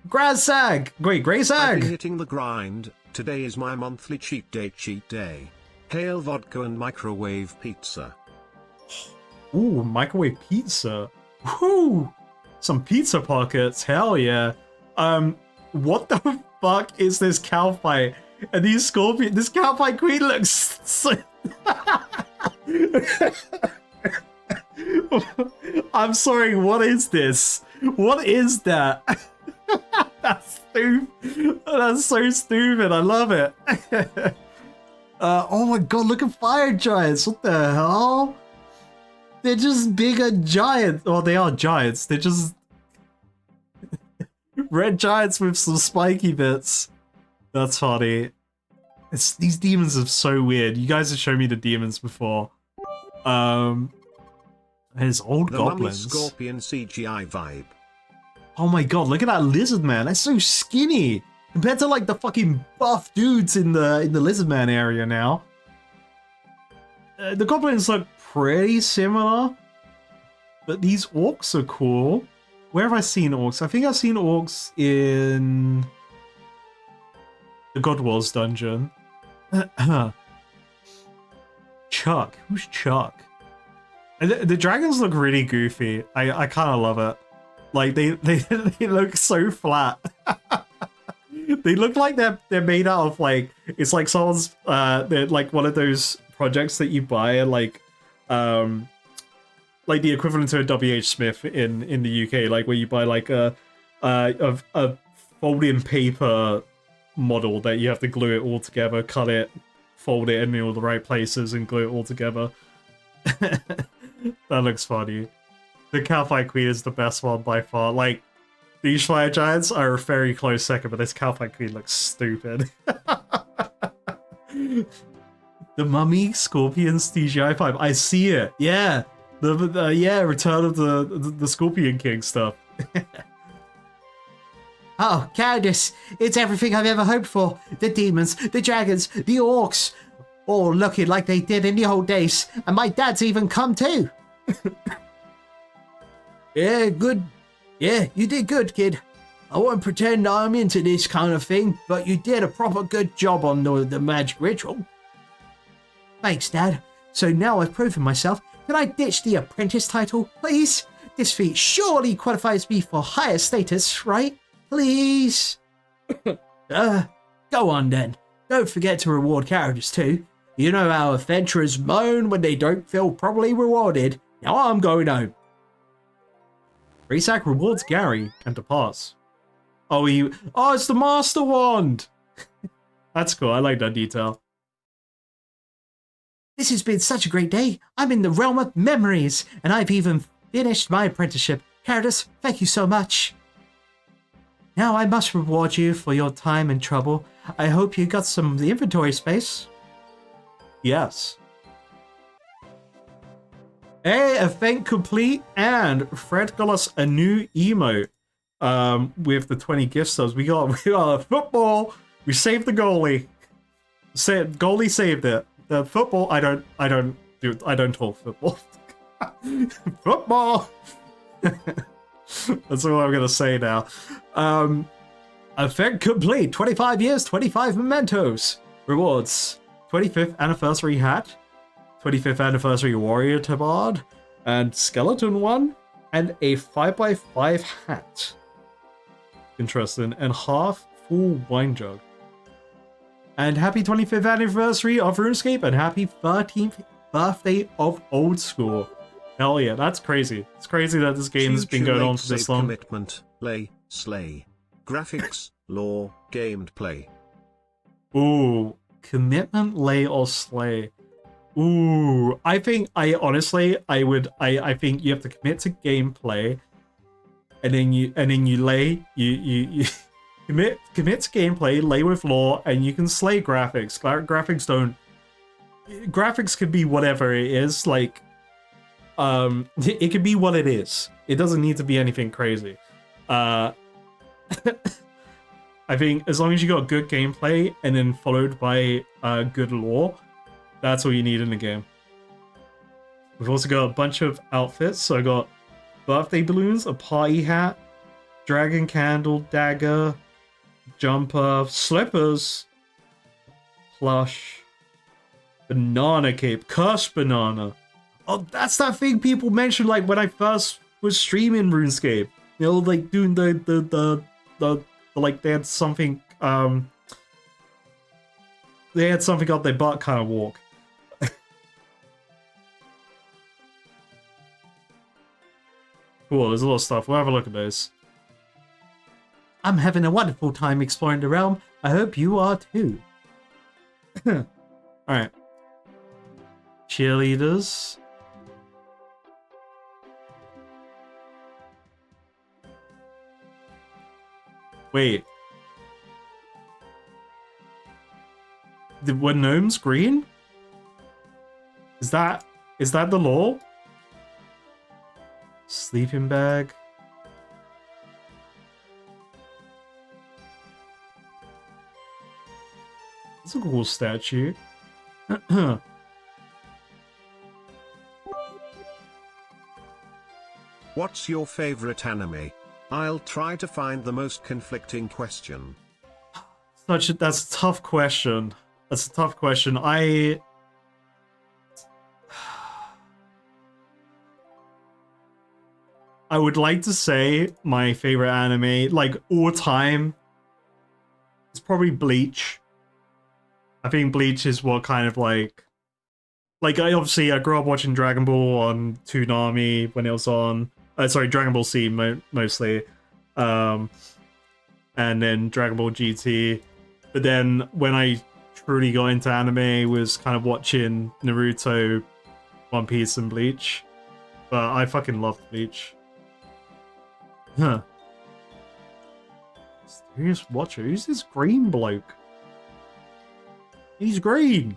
Grazag! Wait, Grayzag! I've been hitting the grind. Today is my monthly cheat day. Hail vodka and microwave pizza. Ooh, microwave pizza. Woo! Some pizza pockets, hell yeah. What the fuck is this cow fight? And these scorpion, this cow fight queen looks so... I'm sorry, what is this? What is that? That's stupid. That's so stupid. I love it. Oh my god, look at fire giants. What the hell? They're just bigger giants. Well, they are giants. They're just red giants with some spiky bits. That's funny. These demons are so weird. You guys have shown me the demons before. There's old goblins. The Mummy Scorpion CGI vibe. Oh my god, look at that lizard man. That's so skinny compared to like the fucking buff dudes in the lizard man area now. The goblins look pretty similar, but these orcs are cool. Where have I seen orcs? I think I've seen orcs in the God Wars dungeon. Chuck. Who's Chuck? The dragons look really goofy. I kind of love it. Like they look so flat. They look like they're made out of like, it's like someone's they're like one of those projects that you buy like the equivalent to a WH Smith in the UK, like where you buy like a folding paper model that you have to glue it all together, cut it, fold it in all the right places, and glue it all together. That looks funny. The Cowfight Queen is the best one by far. Like, these fire giants are a very close second, but this Cowfight Queen looks stupid. The Mummy Scorpion CGI 5. I see it. Yeah. Yeah, Return of the Scorpion King stuff. Oh, Candace, it's everything I've ever hoped for. The demons, the dragons, the orcs, all looking like they did in the old days. And my dad's even come too. Yeah, good. Yeah, you did good, kid. I won't pretend I'm into this kind of thing, but you did a proper good job on the magic ritual. Thanks, Dad. So now I've proven myself. Can I ditch the apprentice title, please? This feat surely qualifies me for higher status, right? Please? Go on then. Don't forget to reward characters too. You know how adventurers moan when they don't feel properly rewarded. Now I'm going home. Resac rewards Gary and departs. Oh, it's the Master Wand! That's cool, I like that detail. This has been such a great day. I'm in the realm of memories, and I've even finished my apprenticeship. Caritas, thank you so much. Now I must reward you for your time and trouble. I hope you got some inventory space. Yes. Hey, event complete, and Fred got us a new emote with the 20 gift subs. We got a football. We saved the goalie. Goalie saved it. The football, I don't talk football. Football. That's all I'm gonna say now. Event complete. 25 years, 25 mementos. Rewards: 25th anniversary hat, 25th anniversary warrior tabard, and skeleton one, and a 5x5 hat. Interesting. And half full wine jug. And happy 25th anniversary of RuneScape, and happy 13th birthday of Old School. Hell yeah, that's crazy. It's crazy that this game's been going on for this long. Commitment, lay, slay. Graphics, lore, gamed play. Ooh, commitment, lay, or slay. Ooh, I think you have to commit to gameplay, and then you lay, you commit to gameplay, lay with lore, and you can slay graphics. Graphics graphics could be whatever it is. Like, it could be what it is. It doesn't need to be anything crazy. I think as long as you got good gameplay and then followed by good lore, that's all you need in the game. We've also got a bunch of outfits. So I got birthday balloons, a party hat, dragon candle, dagger, jumper, slippers, plush, banana cape, cursed banana. Oh, that's that thing people mentioned like when I first was streaming RuneScape. You know, like doing the like they had something on their butt kind of walk. Cool, there's a lot of stuff. We'll have a look at those. I'm having a wonderful time exploring the realm. I hope you are too. Alright. Cheerleaders. Wait. Were gnomes green? Is that the law? Sleeping bag. That's a cool statue. What's your favorite anime? I'll try to find the most conflicting question. That's a tough question. That's a tough question. I would like to say my favorite anime, like all time, is probably Bleach. I think Bleach is what kind of like I grew up watching Dragon Ball on Toonami when it was on. Sorry, Dragon Ball Z mostly, and then Dragon Ball GT. But then when I truly got into anime, was kind of watching Naruto, One Piece, and Bleach. But I fucking loved Bleach. Huh. Mysterious Watcher. Who's this green bloke? He's green.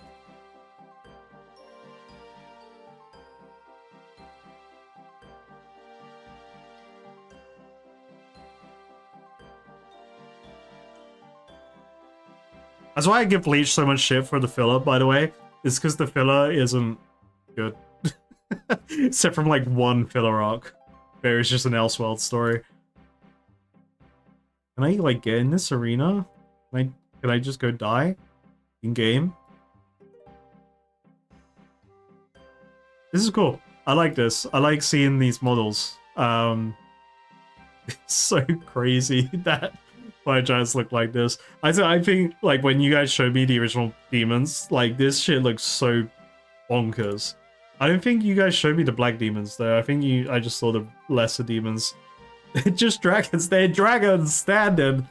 That's why I give Bleach so much shit for the filler, by the way. It's because the filler isn't good. Except from like one filler arc. Where it's just an Elseworld story. Can I like get in this arena? Can I just go die? In game? This is cool. I like this. I like seeing these models. It's so crazy that fire giants look like this. I think like when you guys showed me the original demons, like this shit looks so bonkers. I don't think you guys showed me the black demons though. I just saw the lesser demons. They're just dragons. They're dragons standing.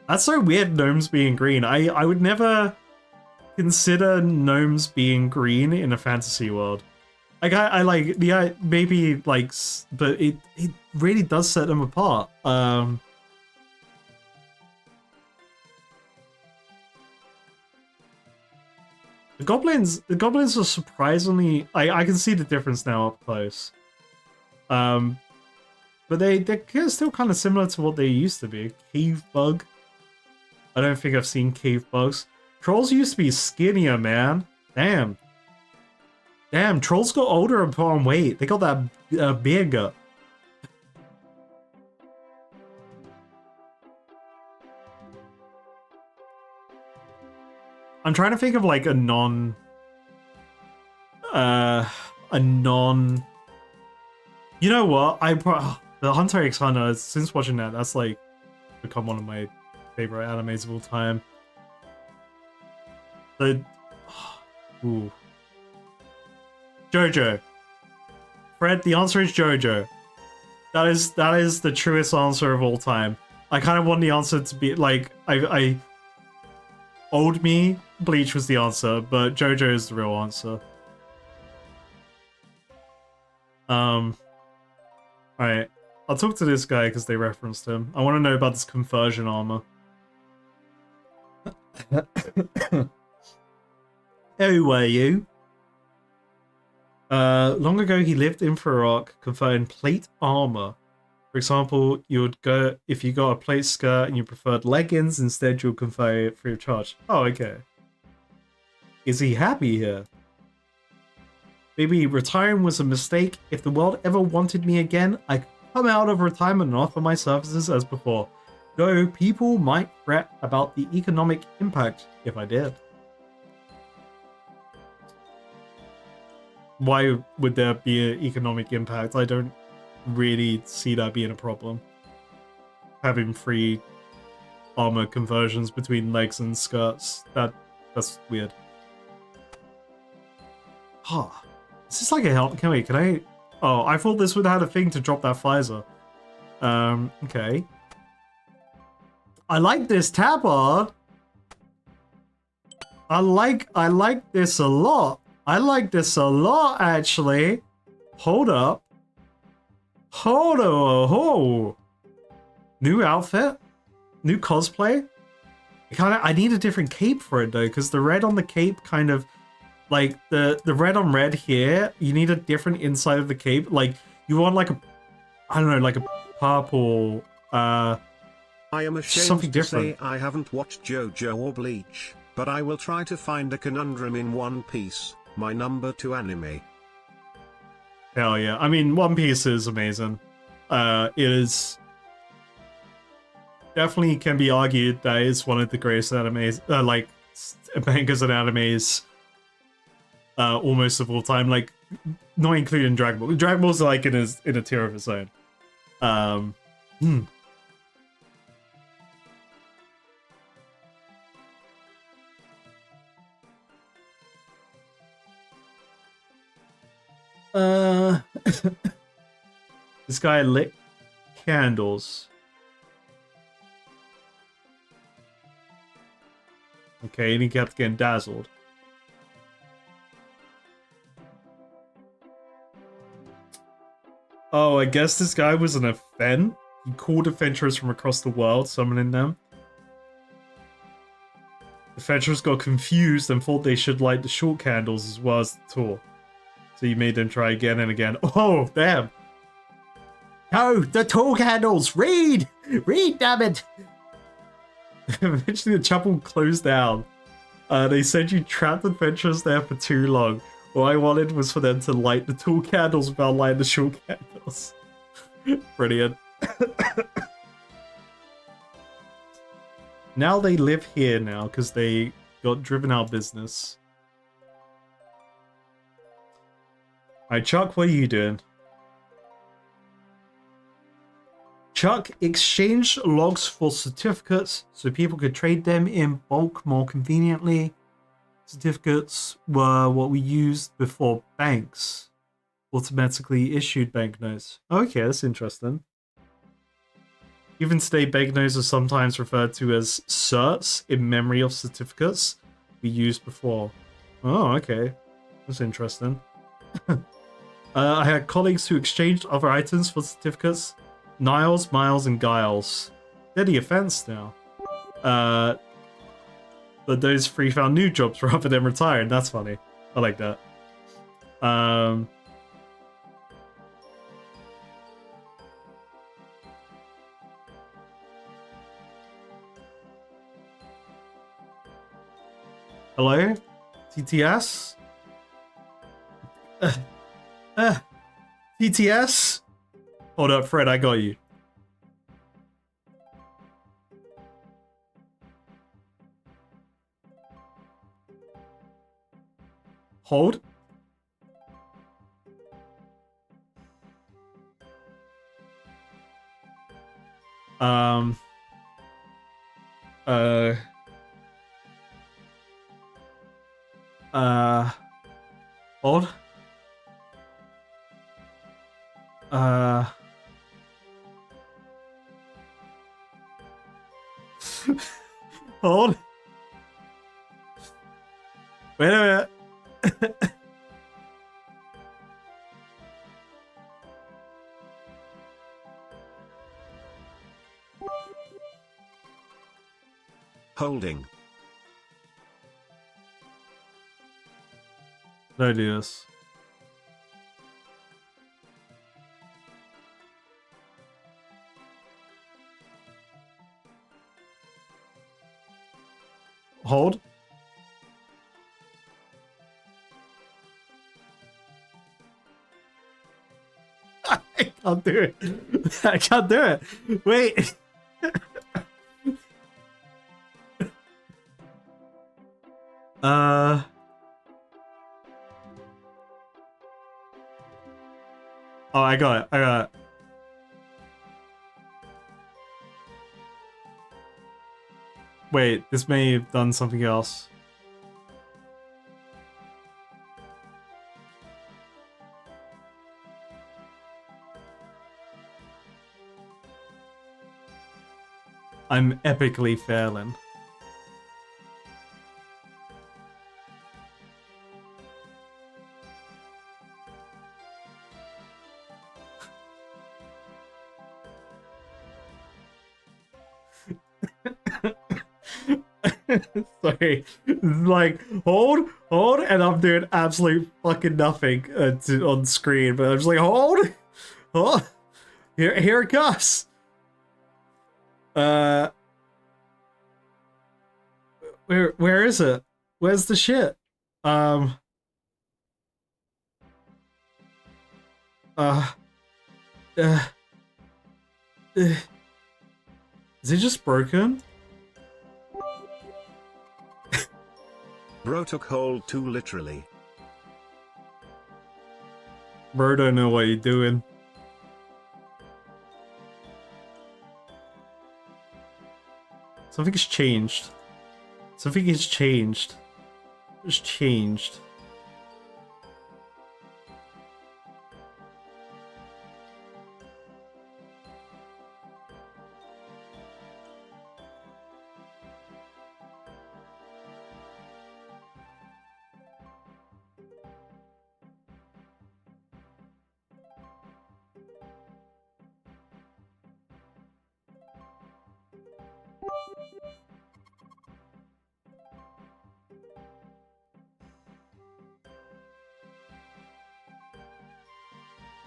That's so weird, gnomes being green. I would never consider gnomes being green in a fantasy world. Like I like the maybe like, but it really does set them apart. The goblins are surprisingly. I can see the difference now up close. But they're still kind of similar to what they used to be. Cave bug. I don't think I've seen cave bugs. Trolls used to be skinnier, man. Damn. Damn, trolls got older and put on weight. They got that beer gut. I'm trying to think of like a non. You know what? The Hunter x Hunter. Since watching that, that's like become one of my favorite animes of all time. Ooh. JoJo. Fred, the answer is JoJo. That is the truest answer of all time. I kind of want the answer to be like old me, Bleach was the answer, but JoJo is the real answer. Alright. I'll talk to this guy because they referenced him. I want to know about this conversion armor. Who were you? Long ago he lived in Farak, conferring plate armor. For example, you would go if you got a plate skirt and you preferred leggings, instead you'll confer it free of charge. Oh, okay. Is he happy here? Maybe retiring was a mistake. If the world ever wanted me again, I could come out of retirement and offer my services as before. Though people might fret about the economic impact if I did. Why would there be an economic impact? I don't really see that being a problem. Having free armor conversions between legs and skirts. That's weird. Huh. Is this like a help? Can I? Oh, I thought this would have had a thing to drop that Pfizer. Okay. I like this tabard. I like this a lot. I like this a lot, actually. Hold up. Hold on. New outfit? New cosplay? I need a different cape for it, though, because the red on the cape kind of... Like, the red on red here, you need a different inside of the cape. Like, you want, like, a... I don't know, like a purple... I am ashamed something to different. say I haven't watched JoJo or Bleach, but I will try to find a conundrum in One Piece, my number 2 anime. Hell yeah. I mean, One Piece is amazing. It is... Definitely can be argued that it's one of the greatest animes, mangas and animes almost of all time. Like, not including Dragon Ball. Dragon Ball's like in a tier of its own. This guy lit candles. Okay, and he kept getting dazzled. Oh, I guess this guy was an Fen. He called adventurers from across the world, summoning them. The adventurers got confused and thought they should light the short candles as well as the tall. So he made them try again and again. Oh, damn! No, the tall candles! Read! Read, damn it! Eventually the chapel closed down. They said you trapped adventurers there for too long. All I wanted was for them to light the tall candles without lighting the short candles. Brilliant. Now they live here now because they got driven out of business. Alright, Chuck, what are you doing? Chuck exchanged logs for certificates so people could trade them in bulk more conveniently. Certificates were what we used before banks automatically issued banknotes. Okay, that's interesting. Even today, banknotes are sometimes referred to as certs in memory of certificates we used before. Oh, okay. That's interesting. I had colleagues who exchanged other items for certificates. Niles, Miles, and Giles. They're the offense now. But those three found new jobs rather than retiring. That's funny. I like that. Hello? TTS? TTS? Hold up, Fred, I got you. Hold. Hold. Hold. Wait a minute. Holding. Don't do this. Hold. I can't do it. I can't do it. Wait. Oh, I got it. I got it. Wait, this may have done something else. I'm epically failing. Sorry, like hold, and I'm doing absolute fucking nothing on screen, but I'm just like hold, here it goes. Where is it? Where's the shit? Is it just broken? Bro took hold too literally. Bro, don't know what you're doing. Something has changed. Something has changed. It's changed.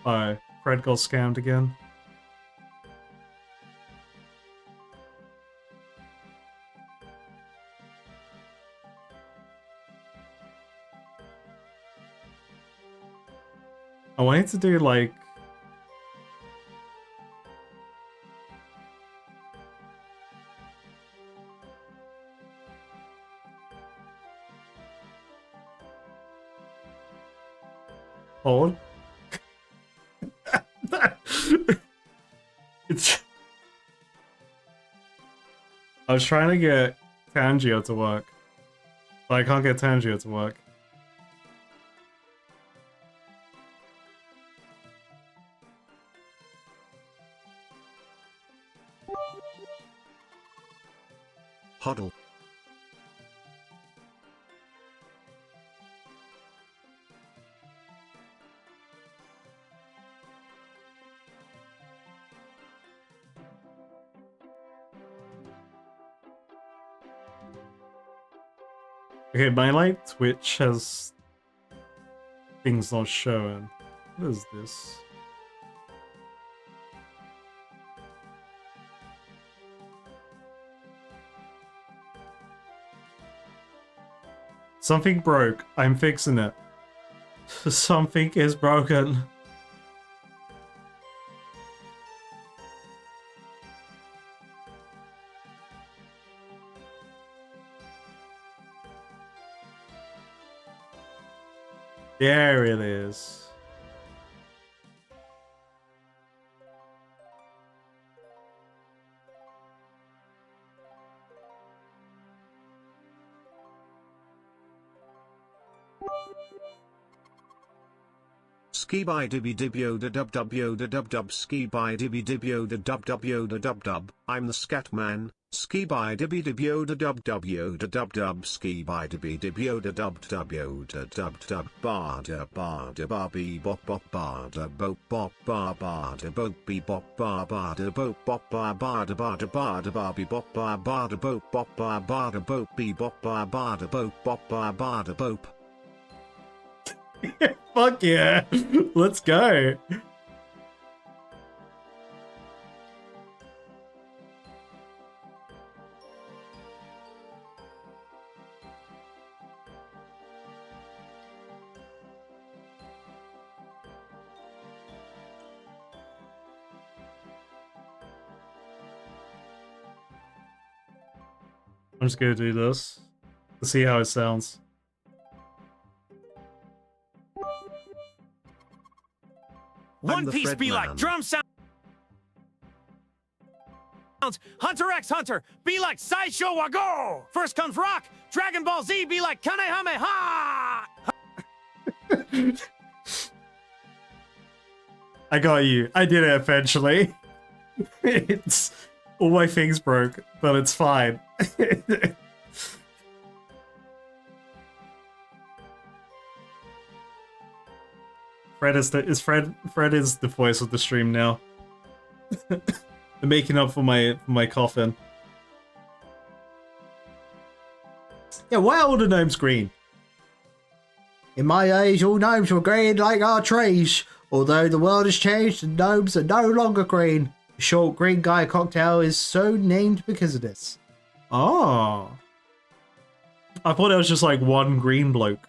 Oh, Fred got scammed again. I wanted to do like hold. I was trying to get Tangio to work, but I can't get Tangio to work. Huddle. Okay, my like Twitch has things not showing. What is this? Something broke. I'm fixing it. Something is broken. There it is. Ski by dibby dibyo da dub dub yo da dub dub ski by dibby dibyo da dub yo da dub dub. I'm the scat man. Ski by dibby dibyo da dub yo da dub ski by dibby dibyo da dub yo da dub bar da barbie bop bar da bop bar da bop be bop bar da bop bar da barbie bop bar da bop bar da bop be bop bar da bop bar da bop. Fuck yeah. Let's go. I'm just gonna do this to see how it sounds. I'm One the Piece Fred be man. like drum sounds. Hunter x Hunter be like Sideshow Wago. First comes Rock. Dragon Ball Z be like Kamehameha. I got you. I did it eventually. It's all my things broke, but it's fine. Fred is the voice of the stream now. I'm making up for my coffin. Yeah, why are all the gnomes green? In my age, all gnomes were green like our trees. Although the world has changed, the gnomes are no longer green. The short green guy cocktail is so named because of this. Oh. I thought it was just like one green bloke.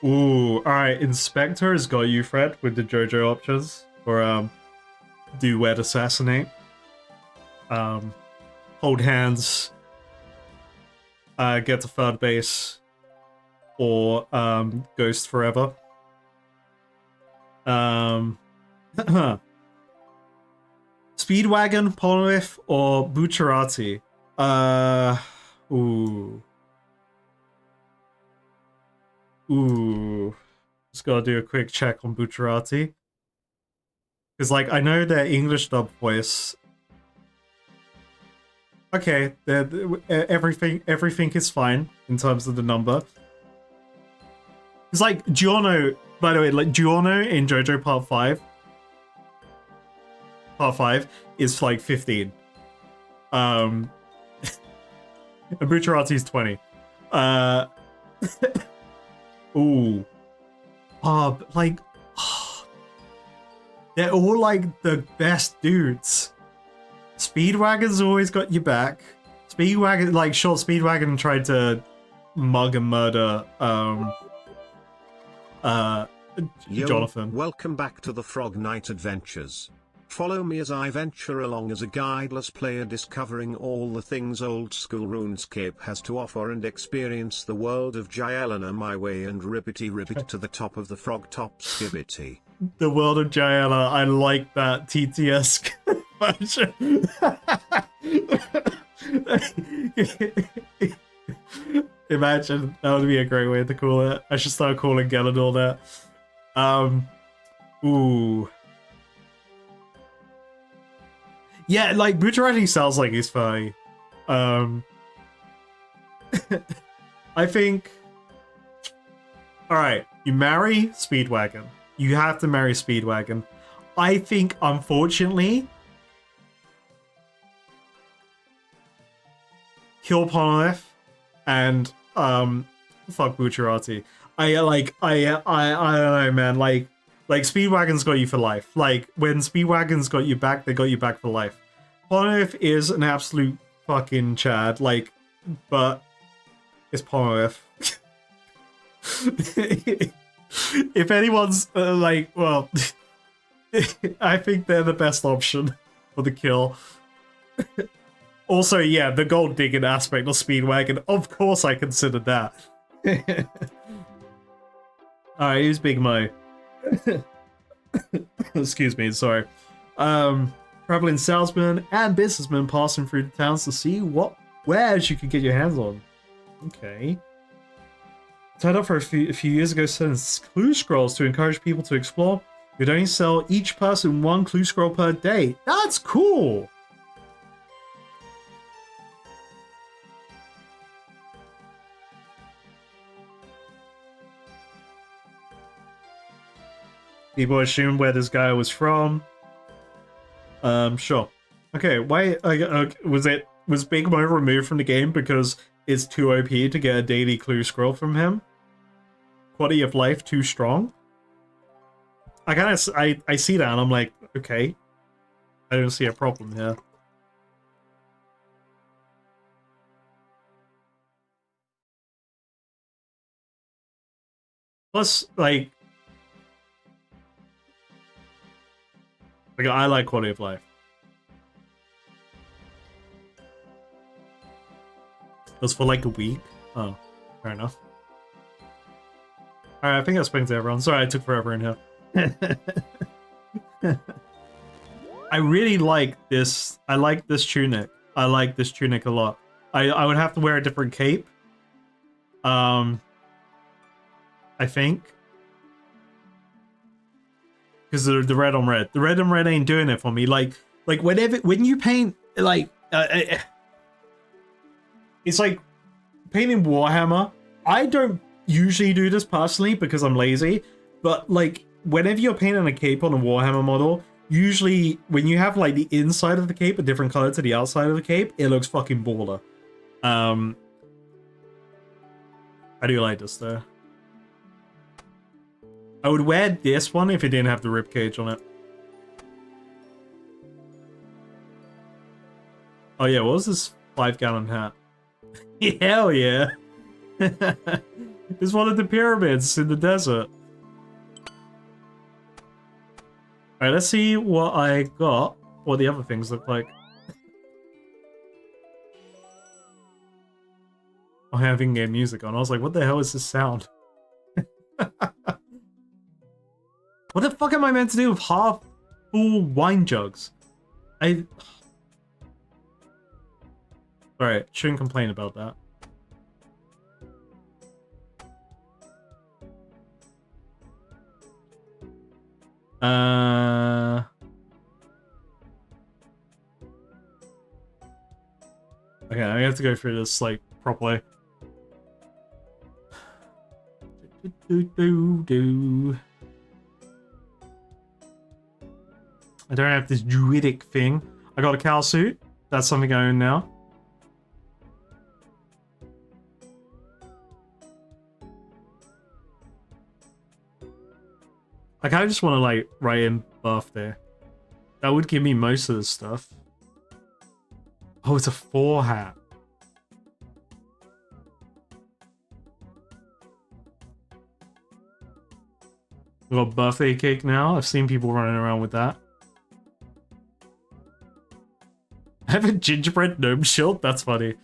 Ooh, alright, Inspector has got you, Fred, with the JoJo options for do wet assassinate. Hold hands, get to third base, or ghost forever. Speedwagon, Polnareff, or Bucciarati? Ooh. Ooh. Just gotta do a quick check on Bucciarati. Because, like, I know their English dub voice. Okay, everything is fine in terms of the number. It's like Giorno, by the way, like Giorno in JoJo Part 5. Part 5 is like 15. And Bucciarati's 20. Ooh. Like, they're all like the best dudes. Speedwagon's always got your back. Speedwagon, like, sure, Speedwagon tried to mug and murder, Yo, Jonathan. welcome back to the Frog Knight Adventures. Follow me as I venture along as a guideless player discovering all the things old school RuneScape has to offer and experience the world of Jaelena my way and ribbity to the top of the frog top skibbity. The world of Jaela, I like that TTS version. Imagine, that would be a great way to call it. I should start calling Gelador that. Ooh. Yeah, like, Bucciarati sounds like he's funny. I think... Alright, you marry Speedwagon. You have to marry Speedwagon. I think, unfortunately... kill Polnareff and, fuck Bucciarati. I don't know, man, like Speedwagon's got you for life. Like, when Speedwagon's got you back, they got you back for life. Polnareff is an absolute fucking Chad, like, but it's Polnareff. If anyone's, like, well, I think they're the best option for the kill. Also, yeah, the gold digging aspect of Speedwagon, of course I considered that. Alright, who's Big Mo? Excuse me, sorry. Traveling salesman and businessman passing through the towns to see what wares you could get your hands on. Okay. Tied up for a few years ago selling clue scrolls to encourage people to explore. You'd only sell each person 1 clue scroll per day. That's cool! People assume where this guy was from. Sure. Okay, why was Big Mo removed from the game because it's too OP to get a daily clue scroll from him? Quality of life too strong? I see that and I'm like, okay. I don't see a problem here. Plus, like I like quality of life. That's for like a week? Oh, fair enough. Alright, I think I spoke to everyone. Sorry I took forever in here. I really like this. I like this tunic. I like this tunic a lot. I would have to wear a different cape. I think. Because the red on red. The red on red ain't doing it for me. Like when you paint, like, it's like painting Warhammer. I don't usually do this personally because I'm lazy, but like whenever you're painting a cape on a Warhammer model, usually when you have like the inside of the cape a different color to the outside of the cape, it looks fucking baller. I do like this though. I would wear this one if it didn't have the ribcage on it. Oh yeah, what was this 5-gallon hat? Hell yeah! It's one of the pyramids in the desert. Alright, let's see what I got. What the other things look like. Oh, I have in-game music on. I was like, what the hell is this sound? What the fuck am I meant to do with half full wine jugs? Alright, shouldn't complain about that. Okay, I have to go through this like properly. I don't have this druidic thing. I got a cow suit. That's something I own now. I kind of just want to like write in birthday. That would give me most of the stuff. Oh, it's a 4 hat. We got birthday cake now. I've seen people running around with that. I have a gingerbread gnome shield? That's funny.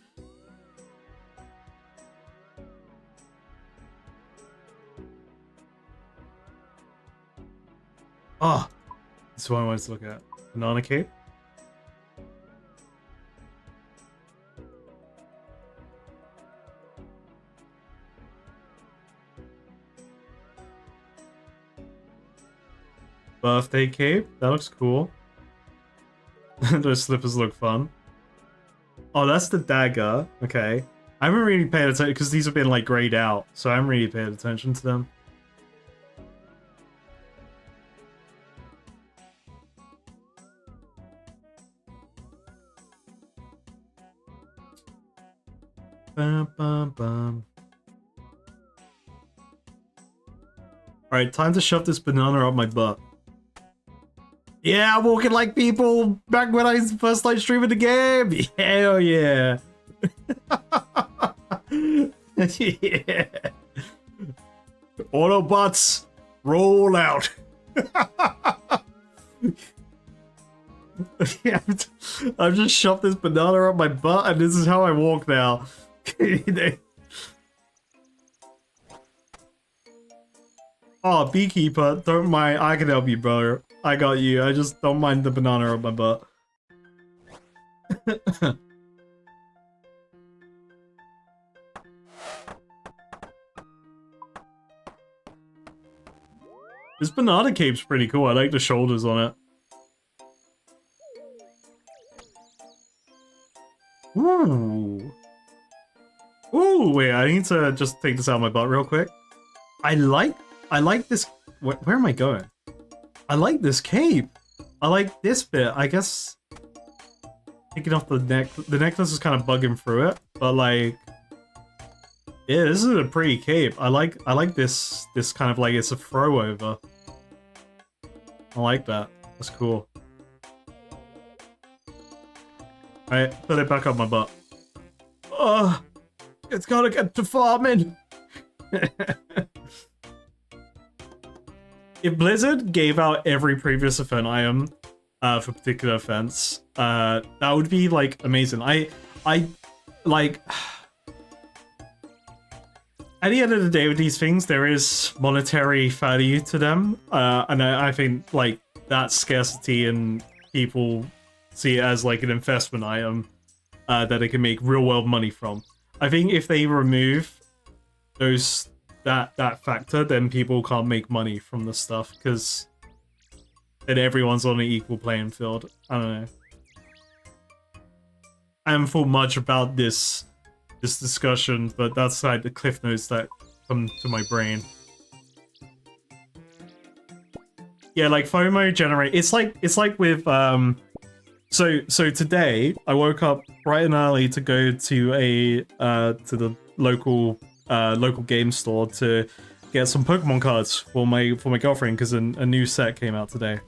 Oh, this is what I wanted to look at. Banana cape. Birthday cape. That looks cool. Those slippers look fun. Oh, that's the dagger. Okay. I haven't really paid attention because these have been like grayed out, so I haven't really paid attention to them. Bum, bum, bum. Alright, time to shove this banana up my butt. Yeah, I'm walking like people back when I first started streaming the game. Hell yeah. Yeah. Autobots, roll out. Yeah, I've just shoved this banana up my butt and this is how I walk now. Oh, beekeeper, don't mind. I can help you, bro. I got you. I just don't mind the banana up my butt. This banana cape's pretty cool. I like the shoulders on it. Ooh. Ooh, wait, I need to just take this out of my butt real quick. I like this. Where am I going? I like this cape. I like this bit. I guess taking off the necklace is kind of bugging through it, but like, yeah, this is a pretty cape. I like this kind of like it's a throw over. I like that. That's cool. Alright, put it back up my butt. Ugh, it's gotta get to farming. If Blizzard gave out every previous event item for particular events, that would be like amazing. I like at the end of the day with these things, there is monetary value to them, and I think like that scarcity and people see it as like an investment item that they can make real world money from. I think if they remove that factor, then people can't make money from the stuff because then everyone's on an equal playing field. I don't know. I haven't thought much about this discussion, but that's like the cliff notes that come to my brain. Yeah, like FOMO generate. It's like with So today I woke up bright and early to go to to the local game store to get some Pokemon cards for my girlfriend because a new set came out today.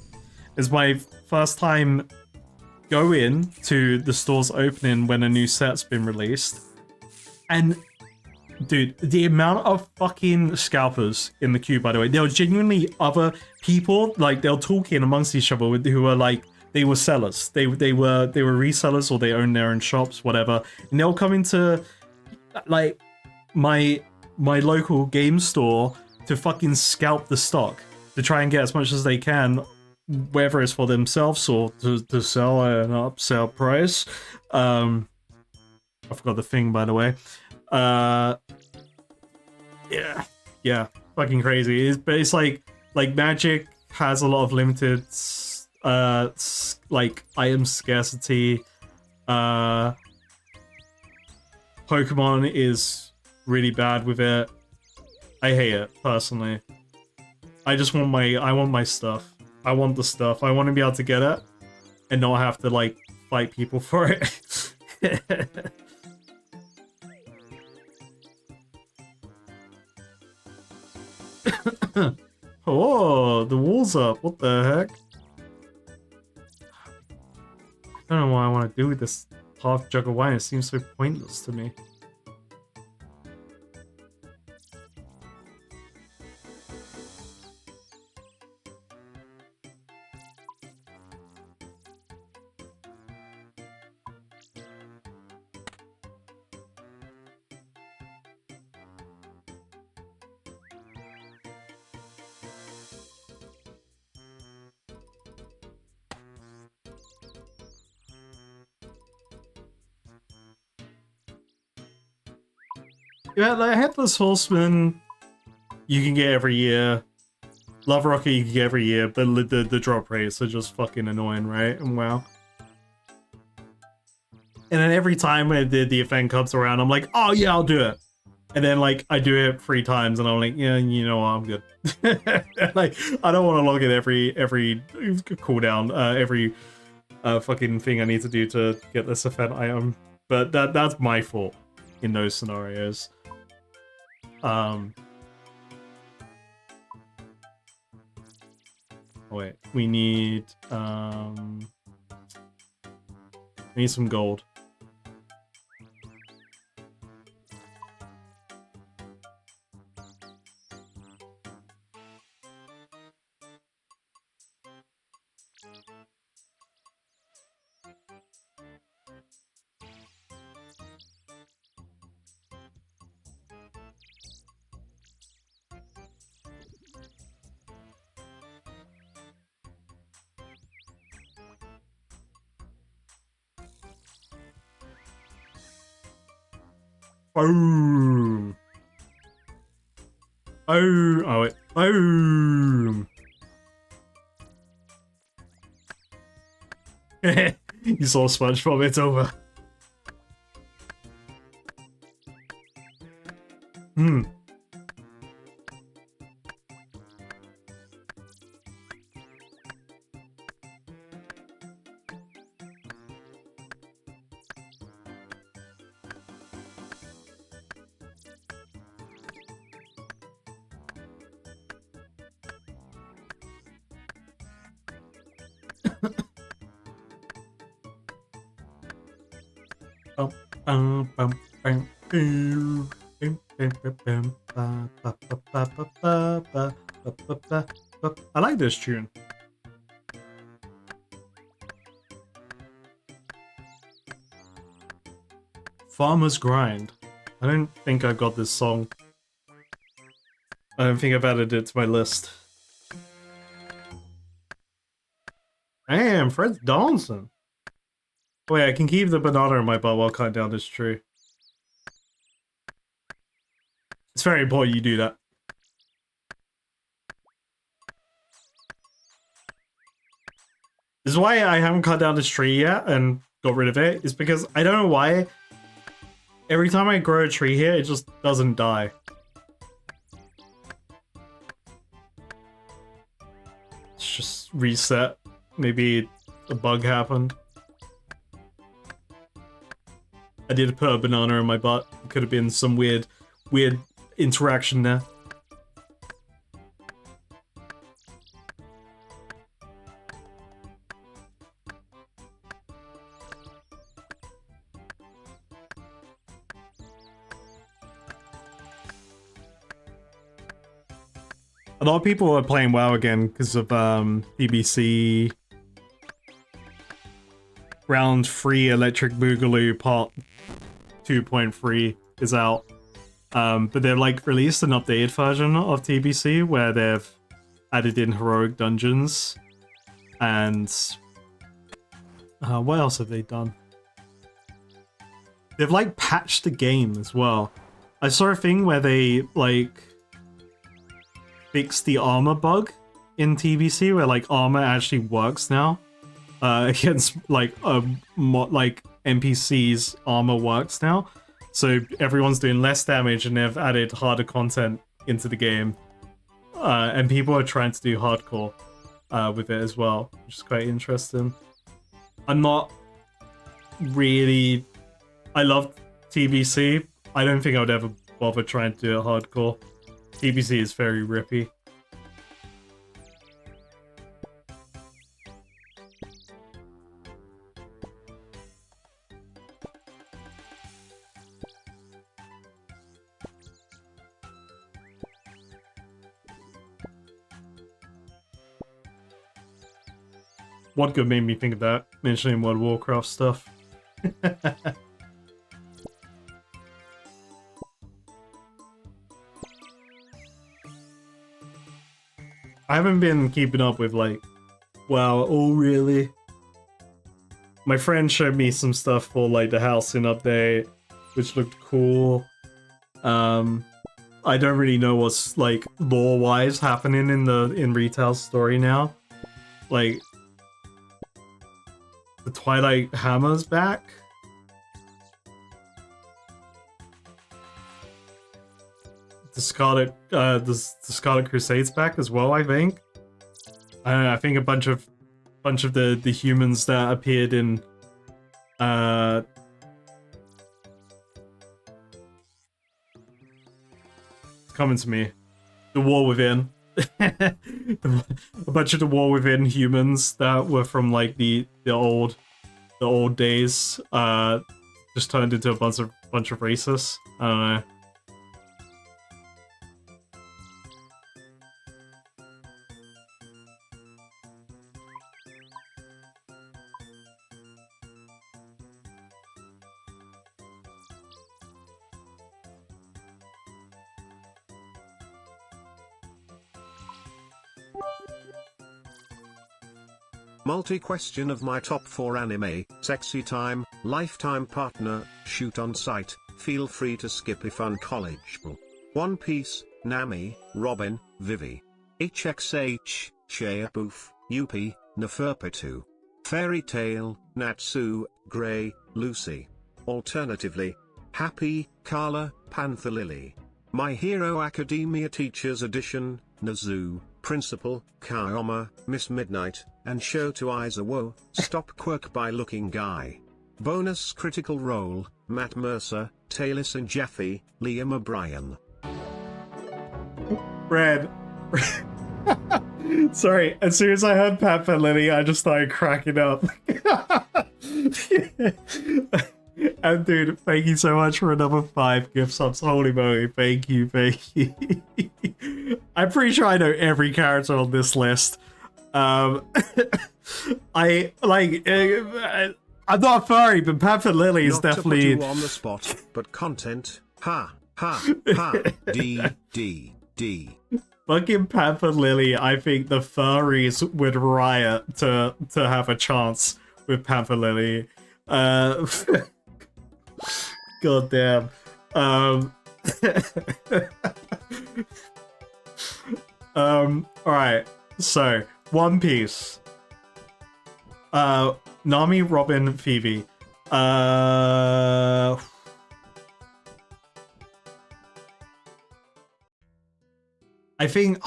It's my first time going to the store's opening when a new set's been released. And dude, the amount of fucking scalpers in the queue, by the way, there were genuinely other people, like they're talking amongst each other who were like, they were sellers. They were resellers or they own their own shops, whatever. And they'll come into like my local game store to fucking scalp the stock to try and get as much as they can, whether it's for themselves or to sell at an upsell price. I forgot the thing, by the way. Yeah, fucking crazy. But it's like Magic has a lot of limited like item scarcity. Pokemon is really bad with it. I hate it personally. I just want my stuff. I want the stuff. I want to be able to get it and not have to like fight people for it. Oh, the wall's up. What the heck? I don't know what I want to do with this half jug of wine. It seems so pointless to me. Yeah, like Headless Horseman, you can get every year. Love Rocket, you can get every year, but the drop rates are just fucking annoying, right? And wow. And then every time when the event comes around, I'm like, oh yeah, I'll do it. And then like I do it 3 times, and I'm like, yeah, you know what, I'm good. Like I don't want to log in every cooldown, every fucking thing I need to do to get this event item. But that's my fault in those scenarios. Wait, we need some gold. Boom. Oh, oh wait. Boom. You saw SpongeBob, it's over. Hmm. I like this tune. Farmer's Grind. I don't think I got this song. I don't think I've added it to my list. Damn, Fred's dancing. Wait, I can keep the banana in my butt while cutting down this tree. It's very important you do that. This is why I haven't cut down this tree yet and got rid of it, is because I don't know why every time I grow a tree here, it just doesn't die. It's just reset. Maybe a bug happened. I did put a banana in my butt. Could have been some weird interaction there. A lot of people are playing WoW again because of BBC Round 3 Electric Boogaloo Part 2.3 is out. But they've like released an updated version of TBC where they've added in heroic dungeons and what else have they done? They've like patched the game as well. I saw a thing where they like fixed the armor bug in TBC where like armor actually works now against like NPCs. Armor works now, so everyone's doing less damage, and they've added harder content into the game, and people are trying to do hardcore with it as well, which is quite interesting. I'm not really... I love TBC. I don't think I would ever bother trying to do it hardcore. TBC is very rippy. What good made me think of that, mentioning World of Warcraft stuff. I haven't been keeping up with like, wow, oh really? My friend showed me some stuff for like the Halcyon update, which looked cool. I don't really know what's like lore-wise happening in Retail's story now. Like, the Twilight Hammer's back. The Scarlet Crusade's back as well, I think. I think a bunch of the humans that appeared in it's coming to me. The War Within. A bunch of the War Within humans that were from like the old days just turned into a bunch of racists. I don't know. Multi-question of my top 4 anime: Sexy Time, Lifetime Partner, Shoot on Sight, feel free to skip if uncollegible. One Piece, Nami, Robin, Vivi. HXH, Shea Boof, Yuppie, Neferpitu. Fairy Tale, Natsu, Grey, Lucy. Alternatively, Happy, Carla, Panther Lily. My Hero Academia Teachers Edition, Nazu, Principal, Kaoma, Miss Midnight, and Show to Aizawa, Stop Quirk by Looking Guy. Bonus Critical Role, Matt Mercer, Taylor and Jeffy, Liam O'Brien. Red. Sorry, as soon as I heard Pepper Lily, I just started cracking up. And dude, thank you so much for another 5 gift subs. Holy moly, thank you, thank you. I'm pretty sure I know every character on this list. I'm not a furry, but Pepper Lily is Not definitely to put you on the spot, but content. Ha ha ha. D. Fucking Pepper Lily. I think the furries would riot to have a chance with Pepper Lily. God damn. Alright, so One Piece. Nami, Robin, Phoebe. I think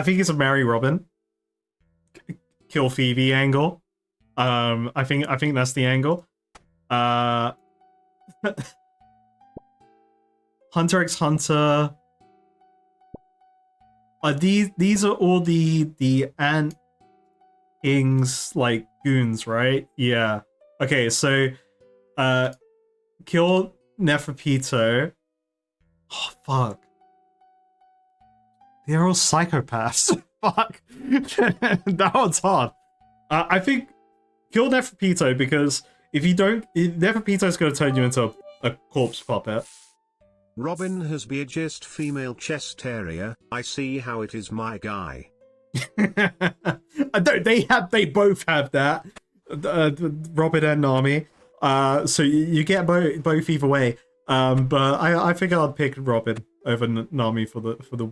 it's a marry Robin, kill Phoebe angle. I think that's the angle. Hunter x Hunter. These are all the Ant King's like goons, right? Yeah. Okay, so kill Neferpito. Oh fuck. They're all psychopaths. Fuck. That one's hard. I think kill Neferpito, because if you don't, Neferpito's going to turn you into a corpse puppet. Robin has biggest female chest area. I see how it is, my guy. They both have that. Robin and Nami. So you get both either way. But I think I'll pick Robin over Nami for the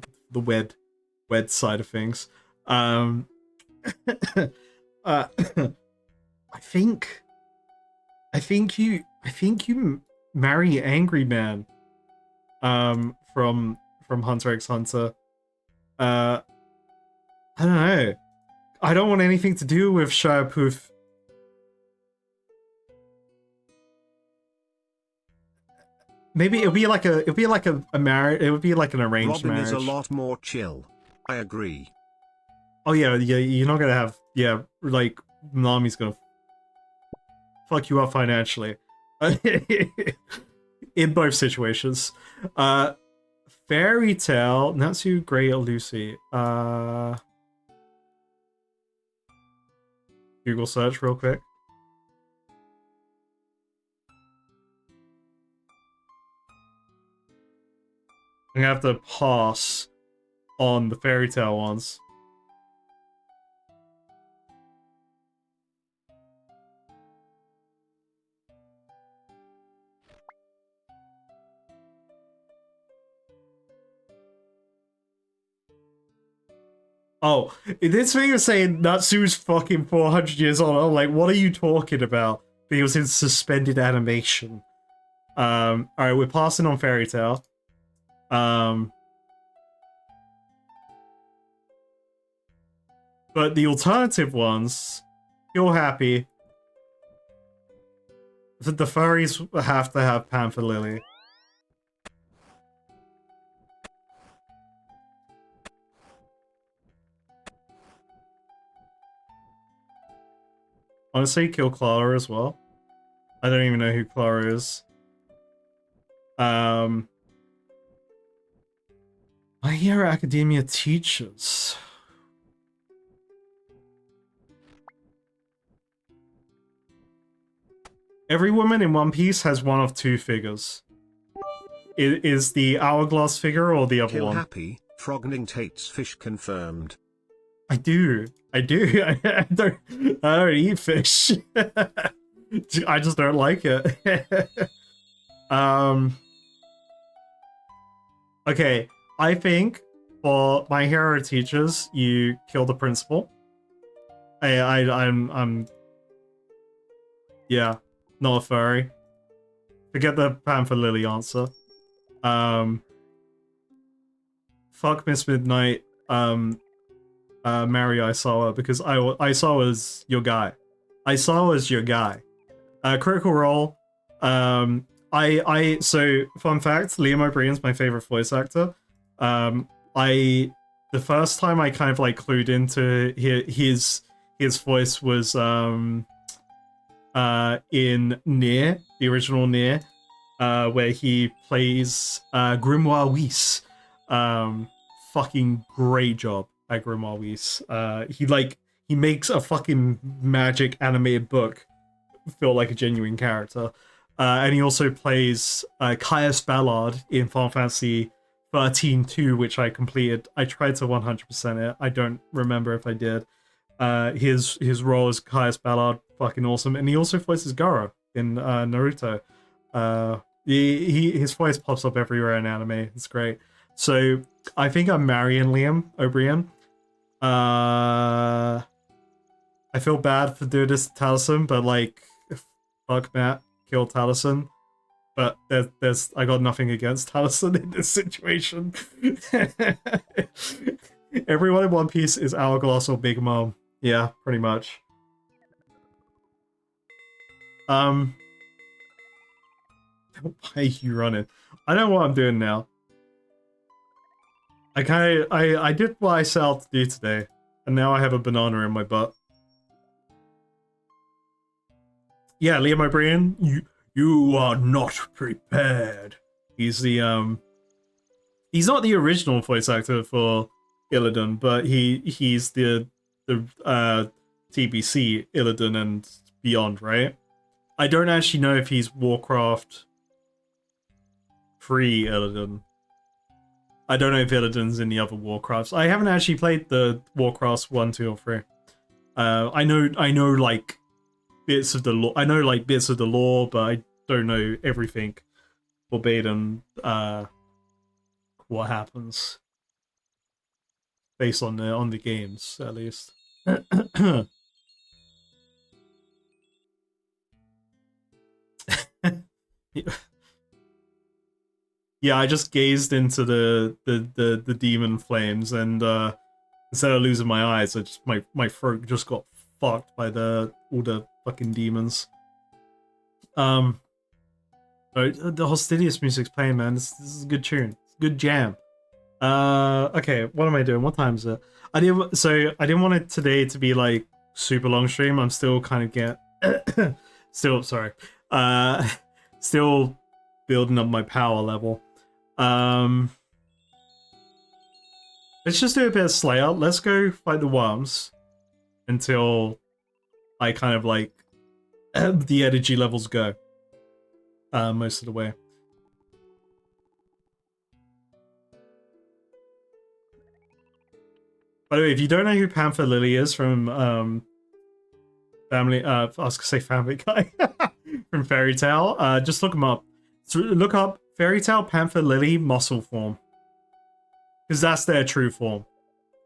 wed side of things. I think you marry Angry Man from Hunter x Hunter. I don't know. I don't want anything to do with Shia Poof. Maybe it'll be like a marriage. It would be like an arranged Robin marriage. is a lot more chill. I agree. Oh yeah. You're not gonna have like Nami's gonna fuck you up financially. In both situations. Fairy Tale, Natsu, Grey, or Lucy. Google search real quick. I'm gonna have to pass on the Fairy Tale ones. Oh, this thing is saying Natsu's fucking 400 years old. I'm like, what are you talking about? But he was in suspended animation. Alright, we're passing on Fairy Tale. But the alternative ones, you're happy. The furries have to have Panther Lily. Honestly, kill Clara as well. I don't even know who Clara is. My Hero Academia teachers. Every woman in One Piece has one of two figures. It is the hourglass figure or the other Kill one. Happy, Frogning Tate's fish confirmed. I do. I don't eat fish. I just don't like it. Okay, I think for My Hero Teachers, you kill the principal. I'm yeah, not a furry. Forget the Panther Lily answer. Fuck Miss Midnight. Marry Aisawa because Aisawa's your guy. Aisawa's your guy. Critical Role. So fun fact, Liam O'Brien's my favorite voice actor. The first time I kind of like clued into his voice was in Nier, the original Nier, where he plays Grimoire Whis. Fucking great job at Grimoire Whis. He makes a fucking magic animated book feel like a genuine character. And he also plays Caius Ballard in Final Fantasy 13-2, which I completed. I tried to 100% it. I don't remember if I did. His role as Caius Ballard, fucking awesome. And he also voices Garo in Naruto. His voice pops up everywhere in anime. It's great. So I think I'm marrying Liam O'Brien. I feel bad for doing this to Taliesin, but like, fuck Matt, kill Taliesin. But there's I got nothing against Taliesin in this situation. Everyone in One Piece is Hourglass or Big Mom. Yeah, pretty much. Why are you running? I know what I'm doing now. I did what I set out to do today, and now I have a banana in my butt. Yeah, Liam O'Brien, you are not prepared. He's the he's not the original voice actor for Illidan, but he's the TBC Illidan and beyond, right? I don't actually know if he's Warcraft pre-Illidan. I don't know if Illidan's in the other Warcrafts. I haven't actually played the Warcrafts 1, 2, or 3. I know like bits of the lore. I know like bits of the lore, but I don't know everything verbatim. What happens based on the games, at least. Yeah, I just gazed into the demon flames, and instead of losing my eyes, my throat just got fucked by all the fucking demons. The Hostidius music's playing, man. This is a good tune. It's a good jam. Okay, what am I doing? What time is it? I didn't want it today to be like super long stream. I'm still kind of still building up my power level. Let's just do a bit of Slayer. Let's go fight the worms until I kind of like the energy levels go most of the way. By the way, if you don't know who Panther Lily is from Family, I was gonna say Family Guy from Fairy Tail, just look him up. So look up Fairy Tail Panther Lily muscle form, because that's their true form.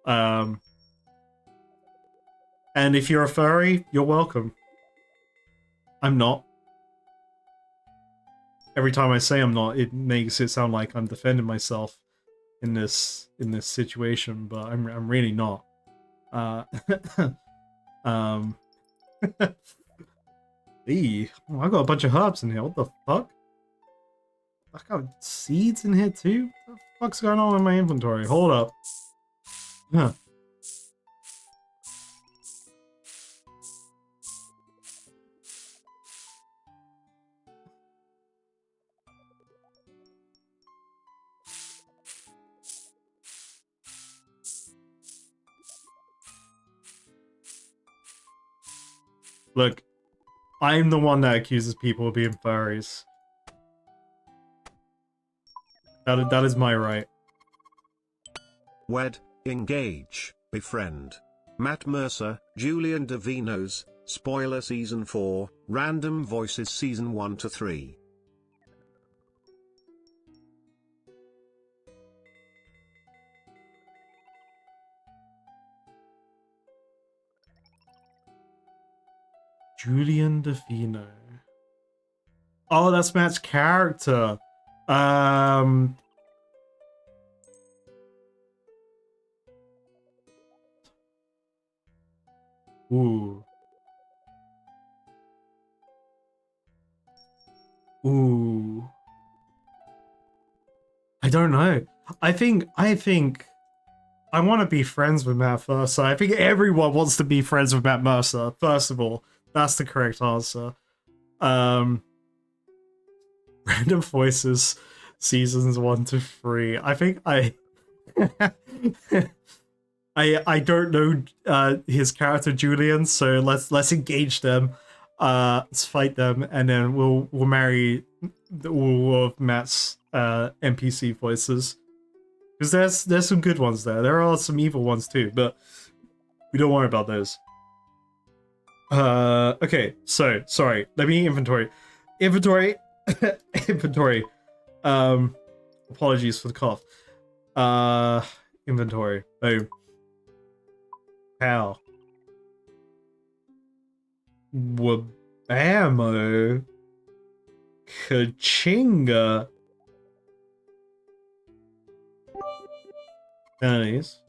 And if you're a furry, you're welcome. I'm not. Every time I say I'm not, it makes it sound like I'm defending myself in this situation, but I'm really not. Eee, oh, I got a bunch of herbs in here. What the fuck? I got seeds in here too? What the fuck's going on in my inventory? Hold up. Huh. Look, I'm the one that accuses people of being furries. That is my right. Wed, engage, befriend. Matt Mercer, Julian Davinos, spoiler season 4, random voices season 1 to 3. Julian Defino. Oh, that's Matt's character. Ooh. Ooh. I don't know. I think I want to be friends with Matt Mercer. I think everyone wants to be friends with Matt Mercer. First of all, that's the correct answer. Random Voices seasons 1 to 3. I think I I don't know his character Julian, so let's engage them. Let's fight them, and then we'll marry all of Matt's NPC voices. Because there's some good ones there. There are some evil ones too, but we don't worry about those. Okay, so sorry. Let me inventory. Inventory. Apologies for the cough. Inventory. Boom. Pow. Wabamo. Kachinga. Nice.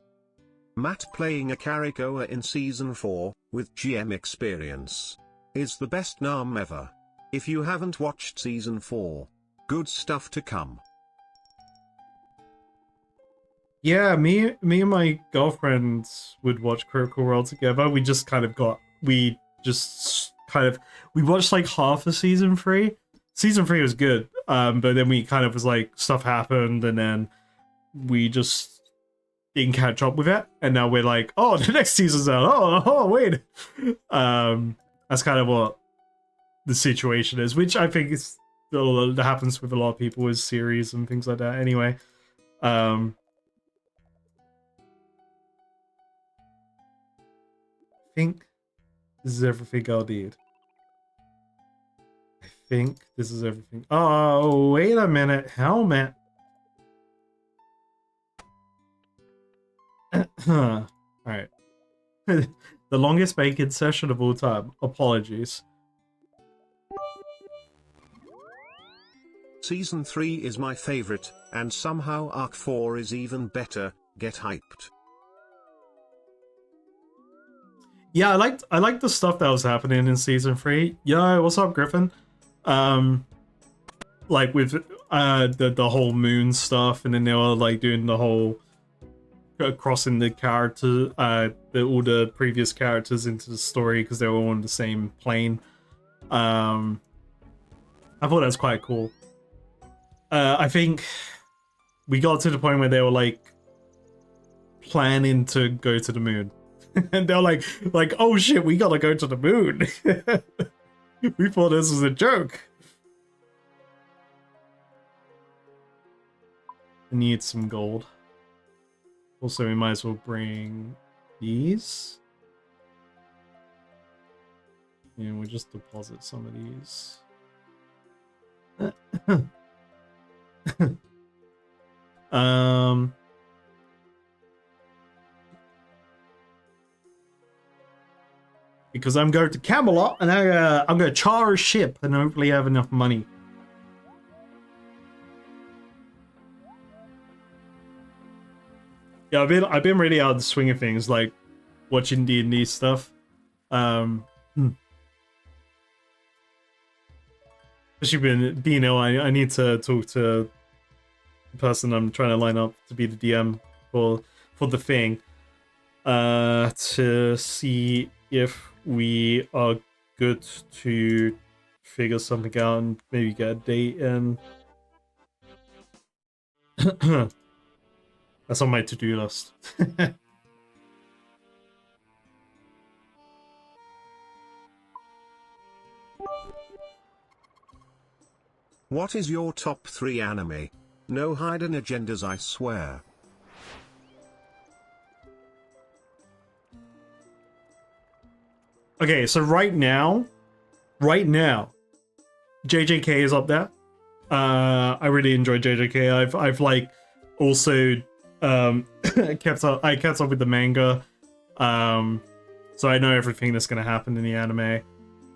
Matt playing a Karikoa in Season 4, with GM experience, is the best NAM ever. If you haven't watched Season 4, good stuff to come. Yeah, me and my girlfriend would watch Critical Role together. We watched like half of Season 3. Season 3 was good, but then we kind of was like, stuff happened, and then we just didn't catch up with it, and now we're like, oh, the next season's out. Oh, wait. That's kind of what the situation is, which I think is that happens with a lot of people with series and things like that. Anyway, I think this is everything I'll need. I think this is everything. Oh, wait a minute, helmet. Alright. The longest bacon session of all time. Apologies. Season 3 is my favorite, and somehow Arc 4 is even better. Get hyped. Yeah, I liked the stuff that was happening in Season 3. Yo, what's up, Griffin? Like with the whole moon stuff, and then they were like doing the whole crossing the character, all the previous characters into the story because they were all on the same plane. I thought that was quite cool. I think we got to the point where they were like planning to go to the moon, and they're like, oh shit, we gotta go to the moon. We thought this was a joke. I need some gold. Also, we might as well bring these. And we'll just deposit some of these. Because I'm going to Camelot, and I'm going to charter a ship and hopefully have enough money. Yeah, I've been really out of the swing of things, like watching D&D stuff. Especially being ill, I need to talk to the person I'm trying to line up to be the DM for the thing, to see if we are good to figure something out and maybe get a date in. That's on my to-do list. What is your top 3 anime? No hidden agendas, I swear. Okay, so right now, JJK is up there. I really enjoy JJK. I've like also kept up with the manga, so I know everything that's gonna happen in the anime.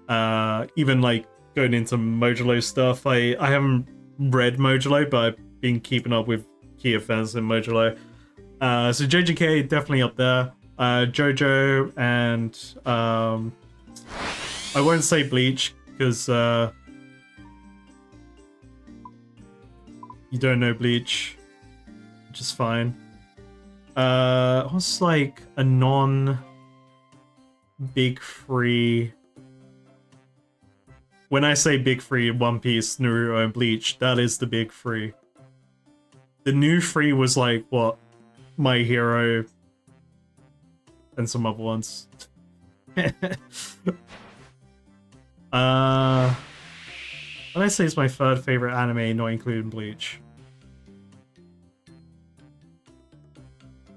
Even like going into Modulo stuff. I haven't read Modulo, but I've been keeping up with key events in Modulo. So JJK definitely up there. JoJo and I won't say Bleach because you don't know Bleach, which is fine. What's like a non-big three? When I say big three, One Piece, Naruto, and Bleach, that is the big three. The new three was like what? My Hero and some other ones. What I say is my third favorite anime, not including Bleach.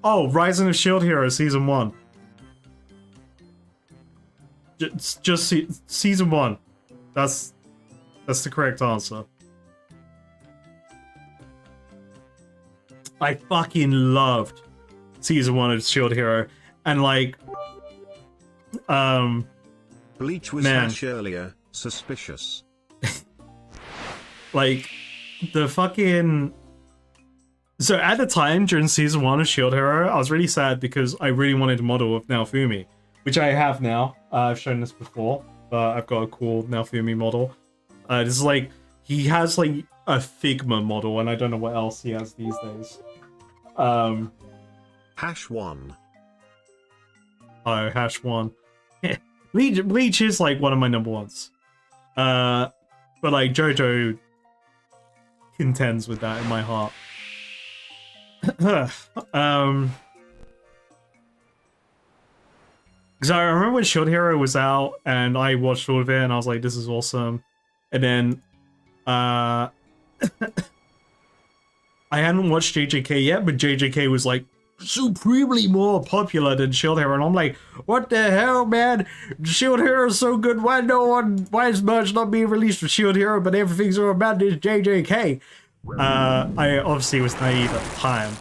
Oh, Rising of Shield Hero Season 1. Just Season 1. That's the correct answer. I fucking loved Season 1 of Shield Hero. And like Bleach was hash earlier, suspicious. Like the fucking so at the time during Season 1 of Shield Hero, I was really sad because I really wanted a model of Naofumi, which I have now. I've shown this before, but I've got a cool Naofumi model. This is like he has like a Figma model, and I don't know what else he has these days. Hash 1. Oh, hash 1. Bleach is like one of my number ones. But like JoJo contends with that in my heart. Because I remember when Shield Hero was out and I watched all of it and I was like, this is awesome. And then I hadn't watched JJK yet, but JJK was like supremely more popular than Shield Hero, and I'm like, what the hell, man? Shield Hero is so good. Why is merch not being released for Shield Hero, but everything's all about this JJK? I obviously was naive at the time,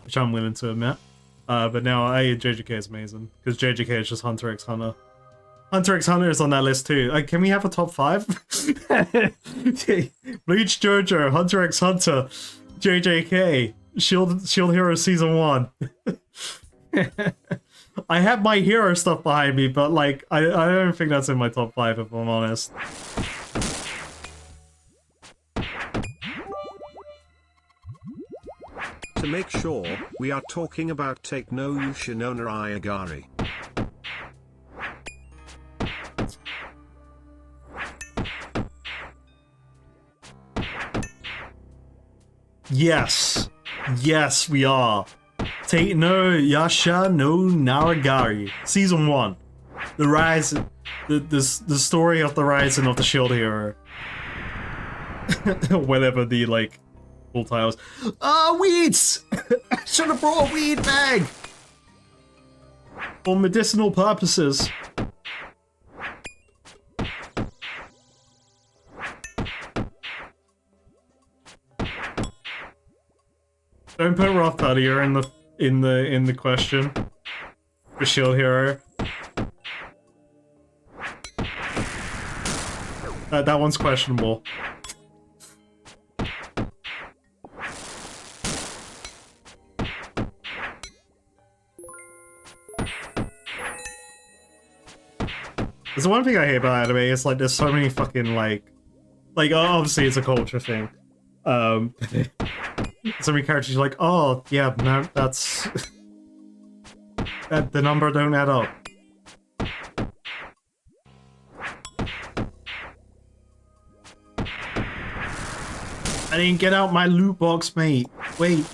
which I'm willing to admit. But now JJK is amazing because JJK is just Hunter x Hunter. Hunter x Hunter is on that list too. Can we have a top 5? Bleach, JoJo, Hunter x Hunter, JJK, Shield Hero Season 1. I have my hero stuff behind me, but like I don't think that's in my top 5 if I'm honest. To make sure, we are talking about Take no Yushinona Iagari. Yes. Yes, we are. Take no Yasha no Naragari. Season 1. The rise, the story of the rising of the Shield Hero. Whatever the like full titles. Weeds! Should have brought a weed bag! For medicinal purposes. Don't put Roth earlier in the question for Shield Hero. That one's questionable. There's the one thing I hate about anime, it's like there's so many fucking like obviously it's a culture thing. So many characters are like, oh yeah, no, that's the number don't add up. I didn't get out my loot box, mate. Wait,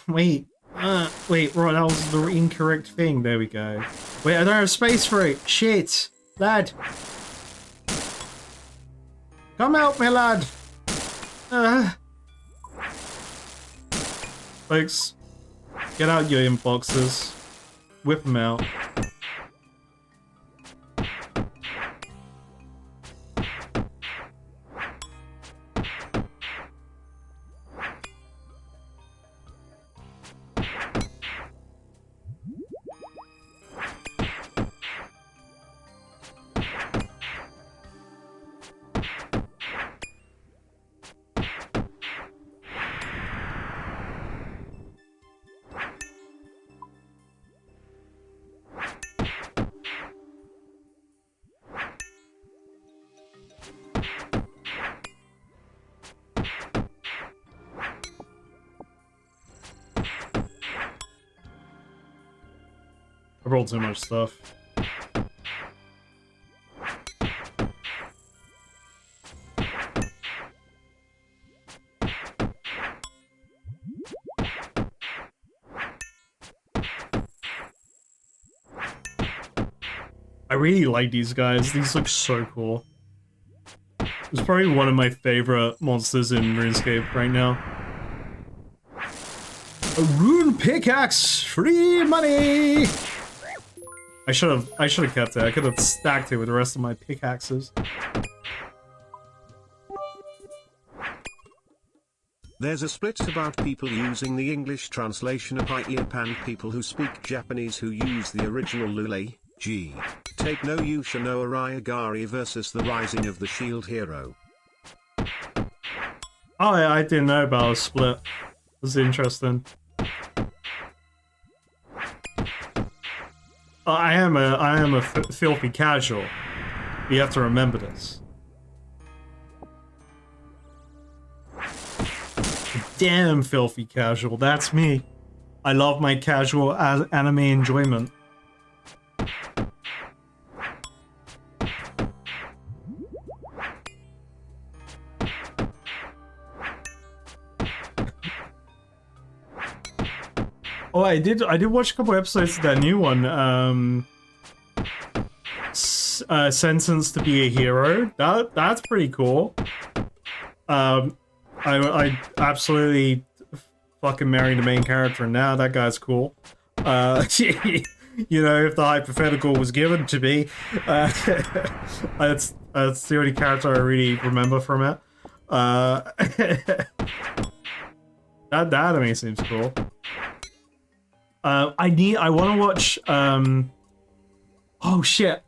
wait, right, that was the incorrect thing. There we go. Wait, I don't have space for it. Shit, lad. Come out, my lad. Folks, get out your inboxes. Whip them out. rolled too much stuff. I really like these guys. These look so cool. It's probably one of my favorite monsters in RuneScape right now. A rune pickaxe, free money. I should have kept it. I could have stacked it with the rest of my pickaxes. There's a split about people using the English translation of Hype and people who speak Japanese who use the original Lule. G. Take no Yusha no Ariagari versus the Rising of the Shield Hero. Oh, yeah, I didn't know about a split. That's interesting. I am a filthy casual. You have to remember this. Damn filthy casual. That's me. I love my casual anime enjoyment. Oh, I did watch a couple episodes of that new one. Sentenced to be a Hero. That's pretty cool. I absolutely fucking married the main character now. That guy's cool. You know, if the hypothetical was given to me, that's the only character I really remember from it. That anime seems cool. I want to watch, oh shit.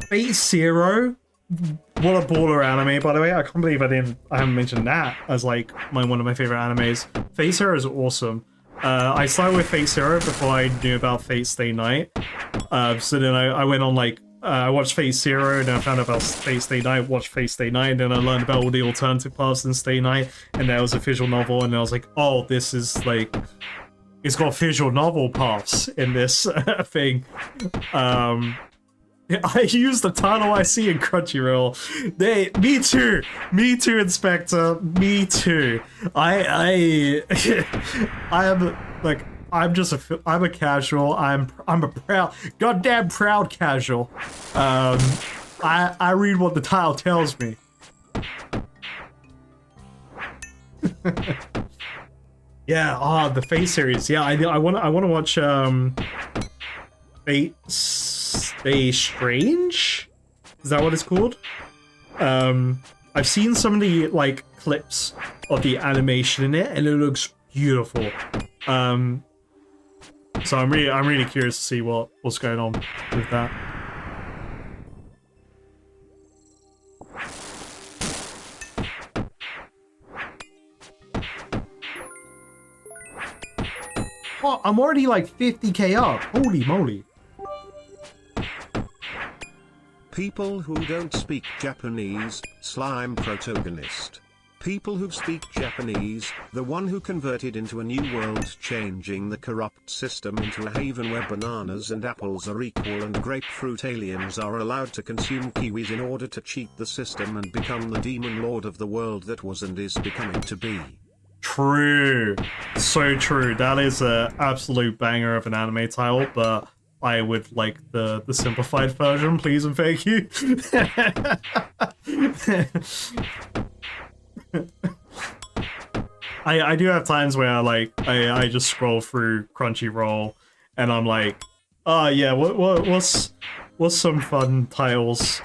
Fate Zero. What a baller anime, by the way. I can't believe I haven't mentioned that as like one of my favorite animes. Fate Zero is awesome. I started with Fate Zero before I knew about Fate Stay Night. So then I went on like, I watched Fate Zero, and then I found out about Fate Stay Night, watched Fate Stay Night, and then I learned about all the alternative paths in Stay Night, and there was a visual novel, and I was like, oh, this is like, it's got visual novel paths in this thing. I use the title I see in Crunchyroll. Me too, Inspector. Me too. I am like, I'm a casual. I'm a goddamn proud casual. I read what the title tells me. Yeah. The Fate series. Yeah, I want to watch Fate Stay Strange? Is that what it's called? I've seen some of the like clips of the animation in it, and it looks beautiful. So I'm really curious to see what's going on with that. Oh, I'm already like 50k up. Holy moly. People who don't speak Japanese, slime protagonist. People who speak Japanese, the one who converted into a new world, changing the corrupt system into a haven where bananas and apples are equal and grapefruit aliens are allowed to consume kiwis in order to cheat the system and become the demon lord of the world that was and is becoming to be. True. So true. That is an absolute banger of an anime title, but I would like the simplified version, please and thank you. I do have times where I just scroll through Crunchyroll and I'm like, oh yeah, what's some fun titles?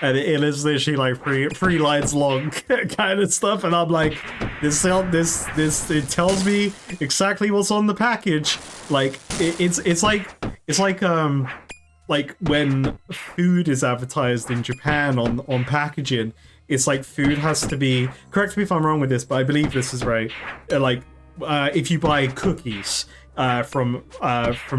And it is literally like three lines long kind of stuff, and I'm like, this it tells me exactly what's on the package. Like it's like when food is advertised in Japan on packaging, it's like food has to be, correct me if I'm wrong with this, but I believe this is right. Like if you buy cookies from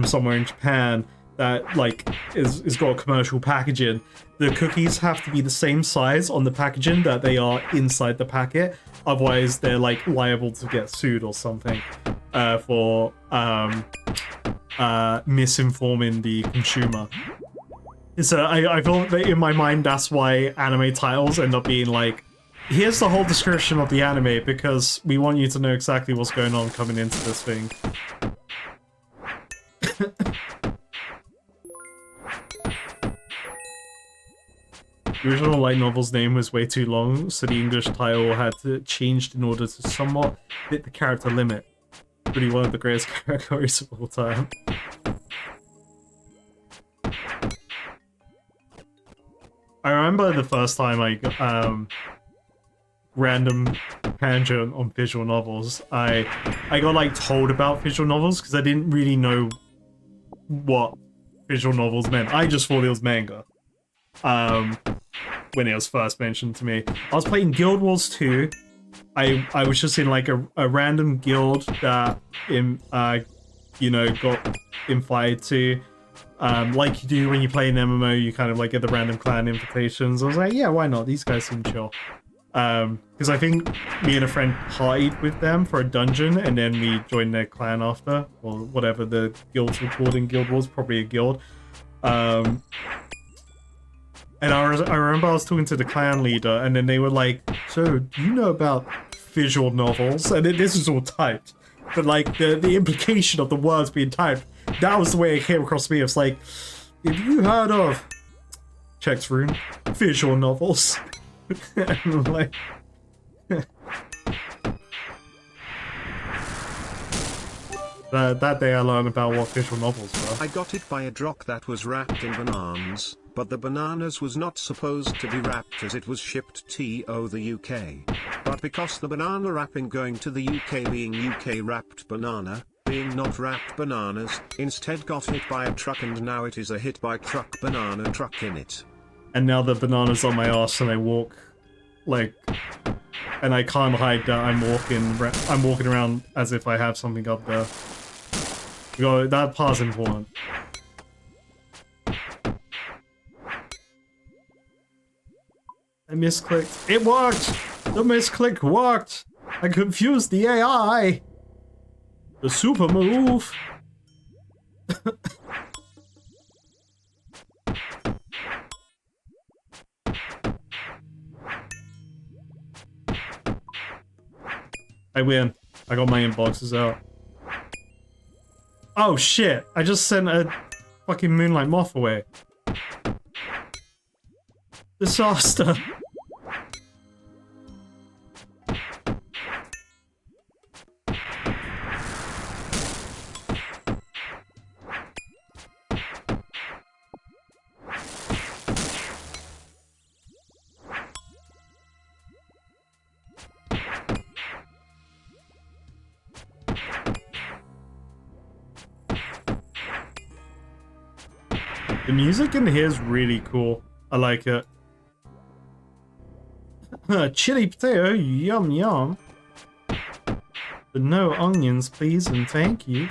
somewhere in Japan that like is got commercial packaging, the cookies have to be the same size on the packaging that they are inside the packet. Otherwise, they're like liable to get sued or something for misinforming the consumer. So I feel that in my mind that's why anime titles end up being like, here's the whole description of the anime because we want you to know exactly what's going on coming into this thing. The original light novel's name was way too long, so the English title had to changed in order to somewhat fit the character limit. Really one of the greatest categories of all time. I remember the first time I got random tangent on visual novels. I got like told about visual novels because I didn't really know what visual novels meant. I just thought it was manga. When it was first mentioned to me. I was playing Guild Wars 2. I was just in like a random guild that you know, got invited to. Like you do when you play an MMO, you kind of like get the random clan invitations. I was like, yeah, why not? These guys seem chill. Because I think me and a friend partied with them for a dungeon, and then we joined their clan after, or whatever the guilds were called in Guild Wars, probably a guild. And I remember I was talking to the clan leader, and then they were like, so, do you know about visual novels? And this is all typed. But like, the implication of the words being typed, that was the way it came across me. It's like, have you heard of... Checks rune. Visual novels. And I'm like... that day I learned about what visual novels were. I got it by a drock that was wrapped in bananas, but the bananas was not supposed to be wrapped as it was shipped to the UK. But because the banana wrapping going to the UK being UK wrapped banana, being not wrapped bananas, instead got hit by a truck, and now it is a hit by truck banana truck in it. And now the banana's on my ass and I walk, like, and I can't hide that I'm walking around as if I have something up there. That part's important. I misclicked. It worked! The misclick worked! I confused the AI! The super move! I win. I got my inboxes out. Oh shit! I just sent a fucking Moonlight Moth away. Disaster! The music in here is really cool. I like it. Chili potato, yum yum. But no onions, please and thank you.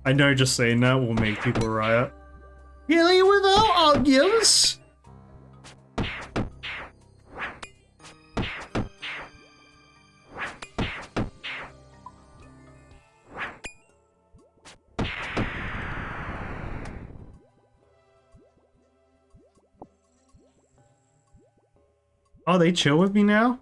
I know just saying that will make people riot. Really, without onions? Oh, they chill with me now?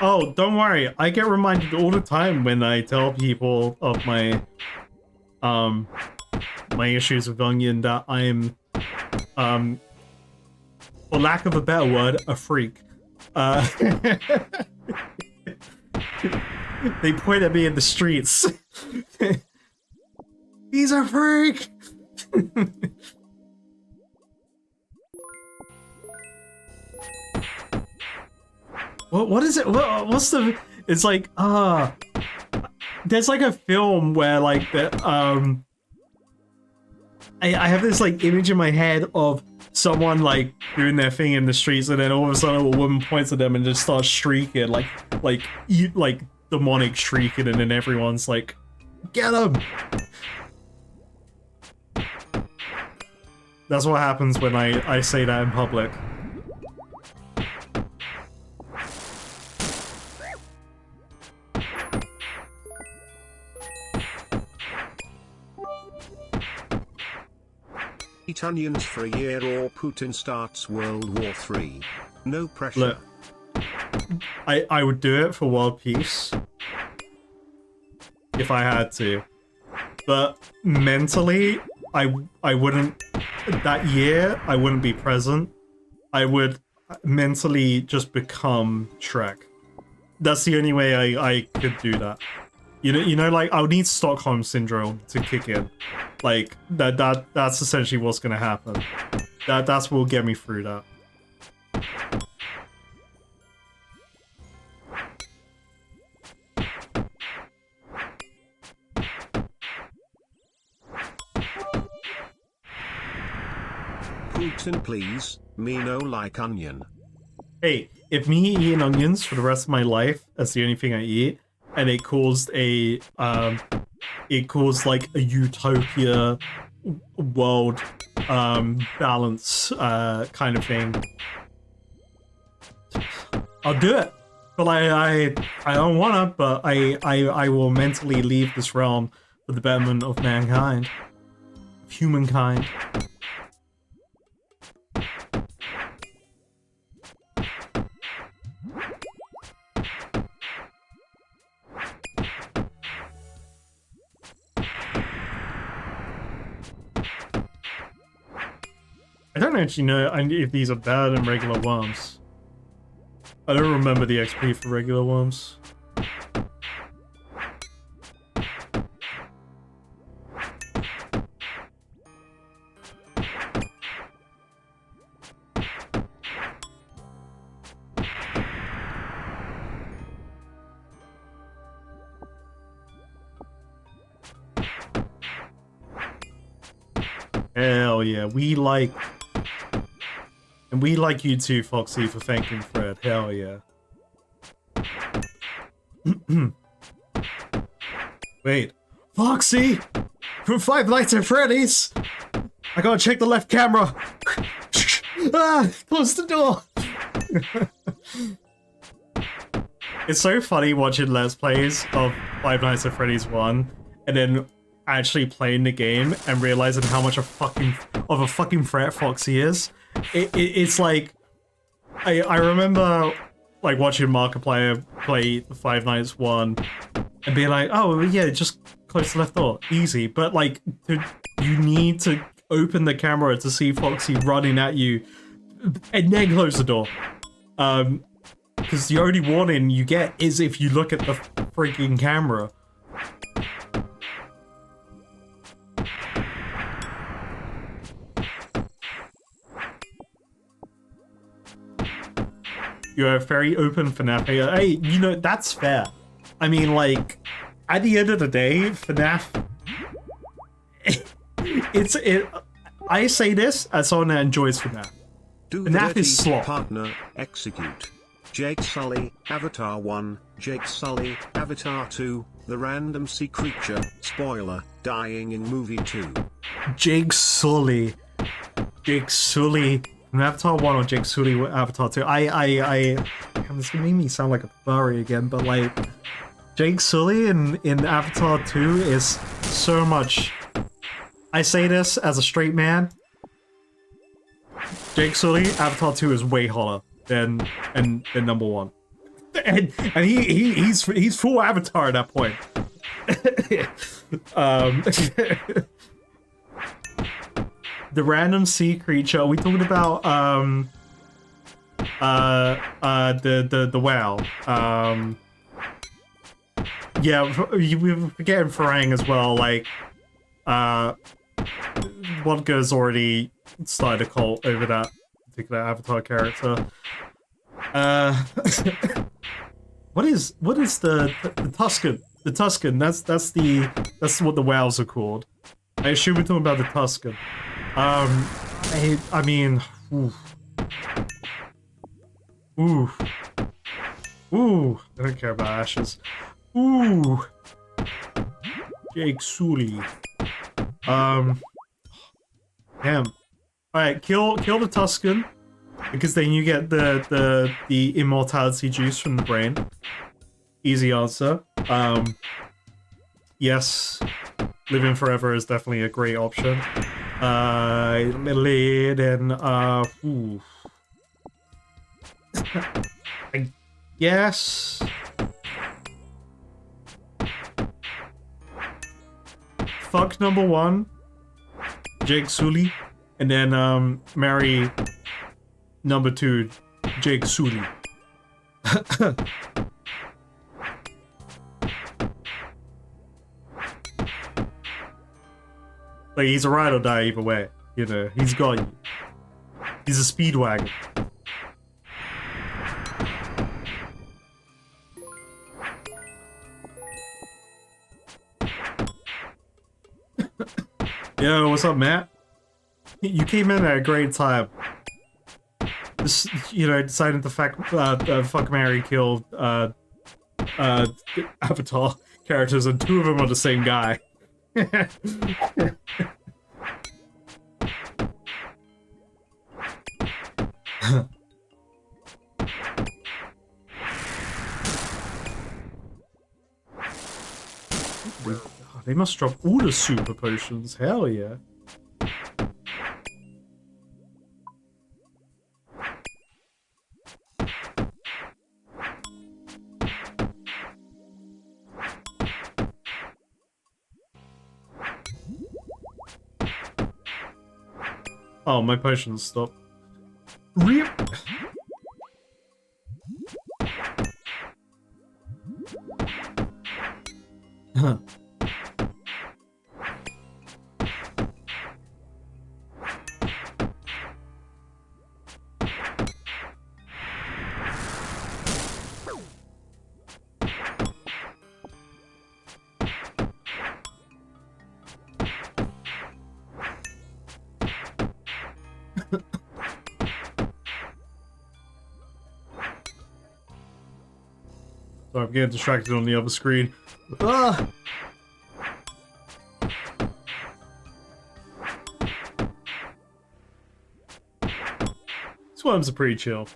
Oh, don't worry. I get reminded all the time when I tell people of my my issues with onion that I am for lack of a better word, a freak. They point at me in the streets. He's a freak! What is it? What's the... It's like, there's like a film where like the, I have this like image in my head of someone like doing their thing in the streets, and then all of a sudden a woman points at them and just starts shrieking, like demonic shrieking, and then everyone's like, get him! That's what happens when I say that in public. Eat onions for a year or Putin starts World War III. No pressure. Look, I would do it for world peace if I had to, but mentally I wouldn't. That year I wouldn't be present. I would mentally just become Shrek. That's the only way I could do that. You know, like I would need Stockholm syndrome to kick in. Like that's essentially what's gonna happen. That's what will get me through that. Putin, please, me no like onion. Hey, if me eating onions for the rest of my life, that's the only thing I eat, and it caused like a utopia world balance kind of thing, I'll do it. But I don't wanna, but I will mentally leave this realm for the betterment of mankind, of humankind. I don't actually know if these are better than regular worms. I don't remember the XP for regular worms. Hell yeah, we like... And we like you too, Foxy, for thanking Fred. Hell yeah. Wait. Foxy! From Five Nights at Freddy's! I gotta check the left camera! Ah! Close the door! It's so funny watching Let's Plays of Five Nights at Freddy's 1, and then actually playing the game and realizing how much of a fucking threat Foxy is. It's like I remember like watching Markiplier play Five Nights 1 and being like, oh yeah, just close the left door, easy. But like you need to open the camera to see Foxy running at you and then close the door. Because the only warning you get is if you look at the freaking camera. You're a very open FNAF. Hey, you know, that's fair. I mean, like, at the end of the day, FNAF... I say this as someone that enjoys FNAF. Do FNAF is slop. Partner, execute. Jake Sully, Avatar 1, Jake Sully, Avatar 2, the random sea creature, spoiler, dying in movie 2. Jake Sully. Jake Sully... Avatar 1 or Jake Sully with Avatar 2. This gonna make me sound like a furry again, but like, Jake Sully in Avatar 2 is so much. I say this as a straight man. Jake Sully, Avatar 2 is way hotter than number 1. And he's full Avatar at that point. The random sea creature. We talked about the whale. Yeah, we're forgetting Farang as well. Like, Vodka's already started a cult over that particular Avatar character. What is the Tuscan? The Tuscan. That's what the whales are called. I assume we're talking about the Tuscan. I mean, ooh. I don't care about ashes. Ooh. Jake Sully. Damn. Alright, kill the Tuscan. Because then you get the immortality juice from the brain. Easy answer. Yes. Living forever is definitely a great option. Then ooh. I guess fuck number 1, Jake Sully, and then marry number 2, Jake Sully. Like, he's a ride or die either way, you know, he's got you. He's a speedwagon. Yo, what's up, Matt? You came in at a great time. Just, you know, deciding to fuck, marry, kill, Avatar characters, and 2 of them are the same guy. They must drop all the super potions. Hell yeah. Oh, my potions stopped. Rip. Huh. Sorry, I'm getting distracted on the other screen. Ah! These worms are pretty chill.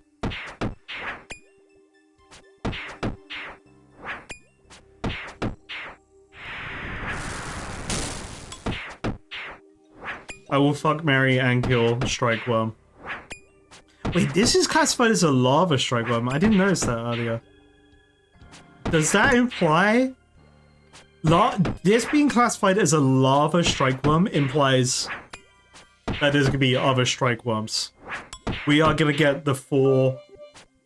I will fuck, marry, and kill Strike Worm. Wait, this is classified as a lava Strike Worm. I didn't notice that earlier. Does that imply... this being classified as a lava Strike Worm implies that there's gonna be other Strike Worms. We are gonna get the four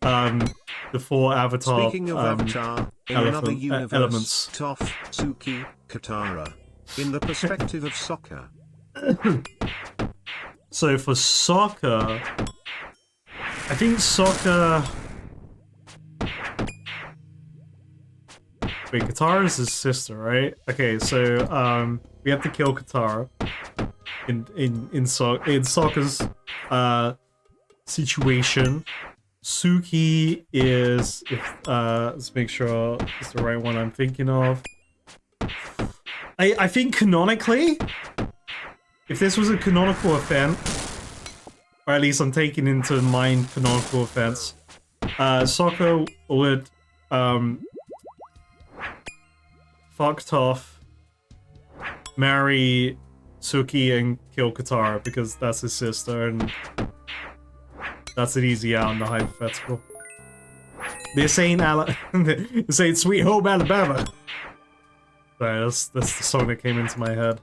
Avatar. Speaking of Avatar, in another universe, elements. Toph, Suki, Katara. In the perspective of soccer. So for soccer, I think soccer. Wait, Katara is his sister, right? Okay, so we have to kill Katara in soccer's situation. Suki is, let's make sure it's the right one I'm thinking of. I think canonically, if this was a canonical event, or at least I'm taking into mind canonical events, Sokka would fuck Toph, marry Suki, and kill Katara because that's his sister, and that's an easy out in the hypothetical. This ain't this ain't Sweet Home Alabama. Sorry, that's the song that came into my head.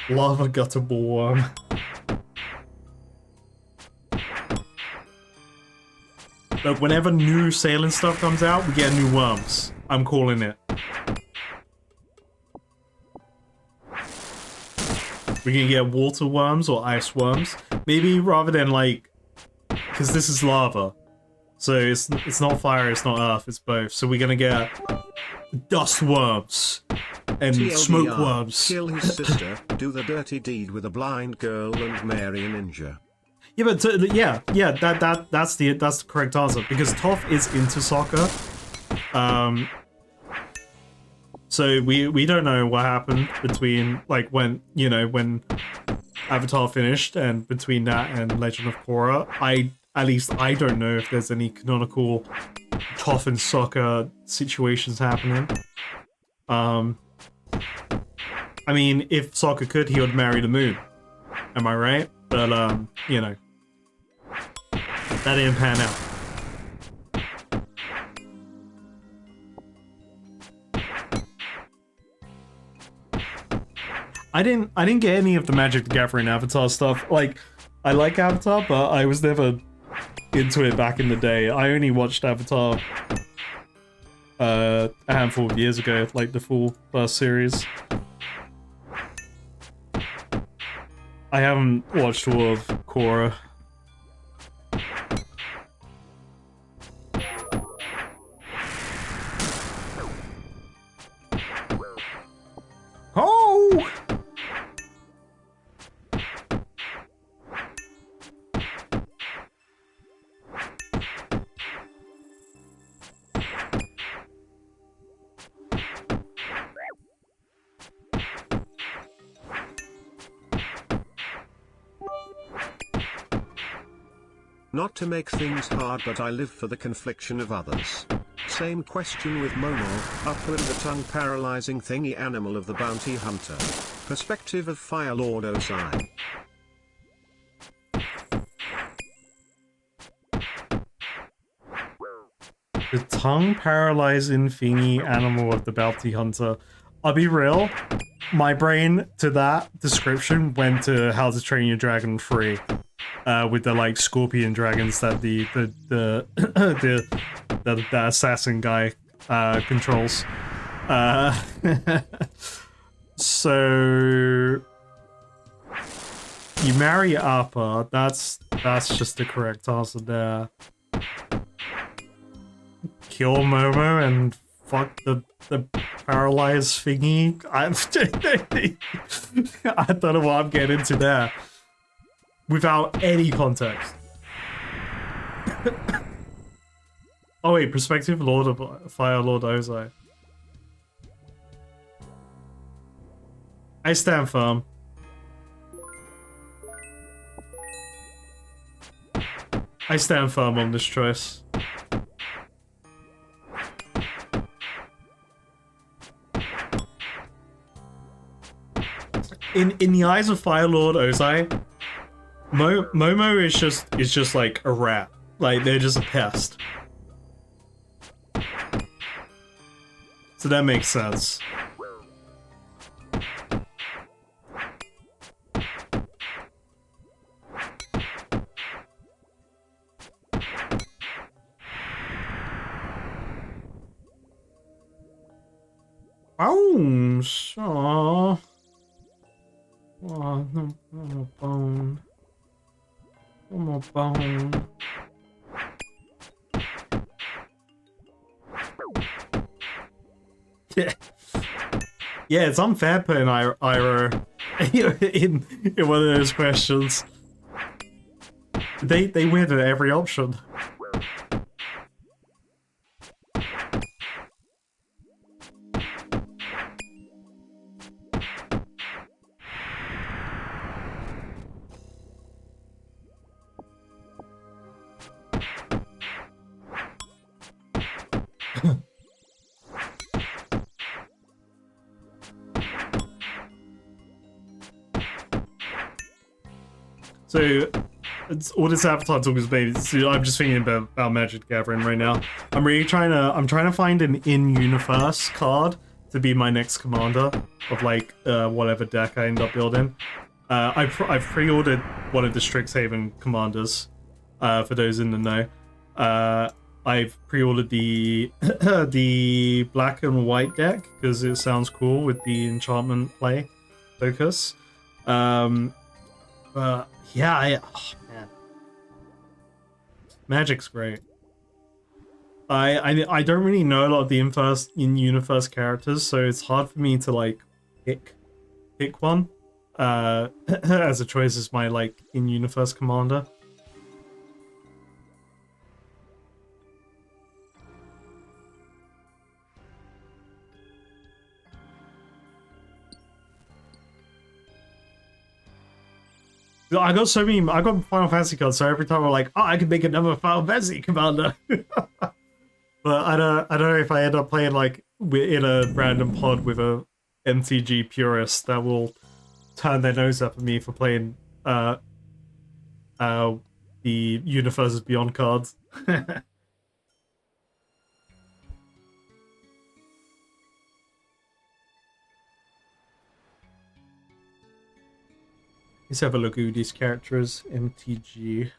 Lava gutter worm. Look, whenever new sailing stuff comes out, we get new worms. I'm calling it. We can get water worms or ice worms. Maybe rather than like, because this is lava. So it's not fire, it's not earth, it's both. So we're gonna get dust worms and TLDR, smoke worms. Kill his sister, do the dirty deed with a blind girl, and marry a ninja. Yeah, but that's the correct answer because Toph is into soccer. So we don't know what happened between like when when Avatar finished and between that and Legend of Korra. At least I don't know if there's any canonical Toph and Sokka situations happening. I mean, if Sokka could, he would marry the moon. Am I right? But that didn't pan out. I didn't get any of the Magic the Gathering Avatar stuff. Like, I like Avatar, but I was never into it back in the day. I only watched Avatar a handful of years ago, like the full first series. I haven't watched all of Korra. Oh! Not to make things hard, but I live for the confliction of others. Same question with Momo, upward the tongue paralyzing thingy animal of the bounty hunter. Perspective of Fire Lord Ozai. The tongue paralyzing thingy animal of the bounty hunter. I'll be real, my brain to that description went to How to Train Your Dragon 3. With the like scorpion dragons that the assassin guy controls. So you marry Appa. That's just the correct answer there. Kill Momo and fuck the paralyzed thingy. I don't know what I'm getting into there. Without any context. Oh wait, perspective Lord of Fire Lord Ozai. I stand firm. I stand firm on this choice. In the eyes of Fire Lord Ozai, Momo is just like a rat. Like, they're just a pest. So that makes sense. Oh, so. Oh, no more bone. No more bone. Yeah. Yeah, it's unfair putting Iroh in one of those questions. They win at every option. So, all this Avatar talk is based. So I'm just thinking about Magic the Gathering right now. I'm trying to find an in-universe card to be my next commander of like whatever deck I end up building. I've pre-ordered one of the Strixhaven commanders. For those in the know, I've pre-ordered the the black and white deck because it sounds cool with the enchantment play focus. But yeah, oh man, Magic's great. I don't really know a lot of the in-universe characters, so it's hard for me to like pick one as a choice as my like in-universe commander. I got so many. I got Final Fantasy cards, so every time I'm like, oh, I can make another Final Fantasy commander. But I don't know if I end up playing like in a random pod with a MTG purist that will turn their nose up at me for playing the Universes Beyond cards. Let's have a look at who these characters. MTG.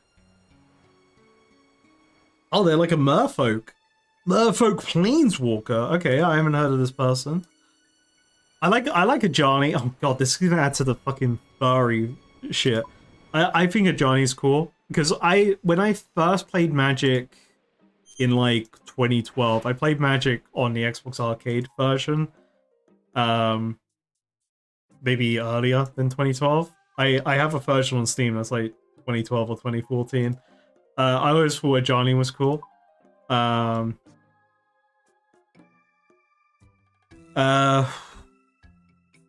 Oh, they're like a merfolk. Merfolk Planeswalker. Okay, I haven't heard of this person. I like a Johnny. Oh god, this is gonna add to the fucking furry shit. I think a Johnny's cool because when I first played Magic in like 2012, I played Magic on the Xbox Arcade version. Maybe earlier than 2012. I have a version on Steam that's like 2012 or 2014. I always thought a Johnny was cool. And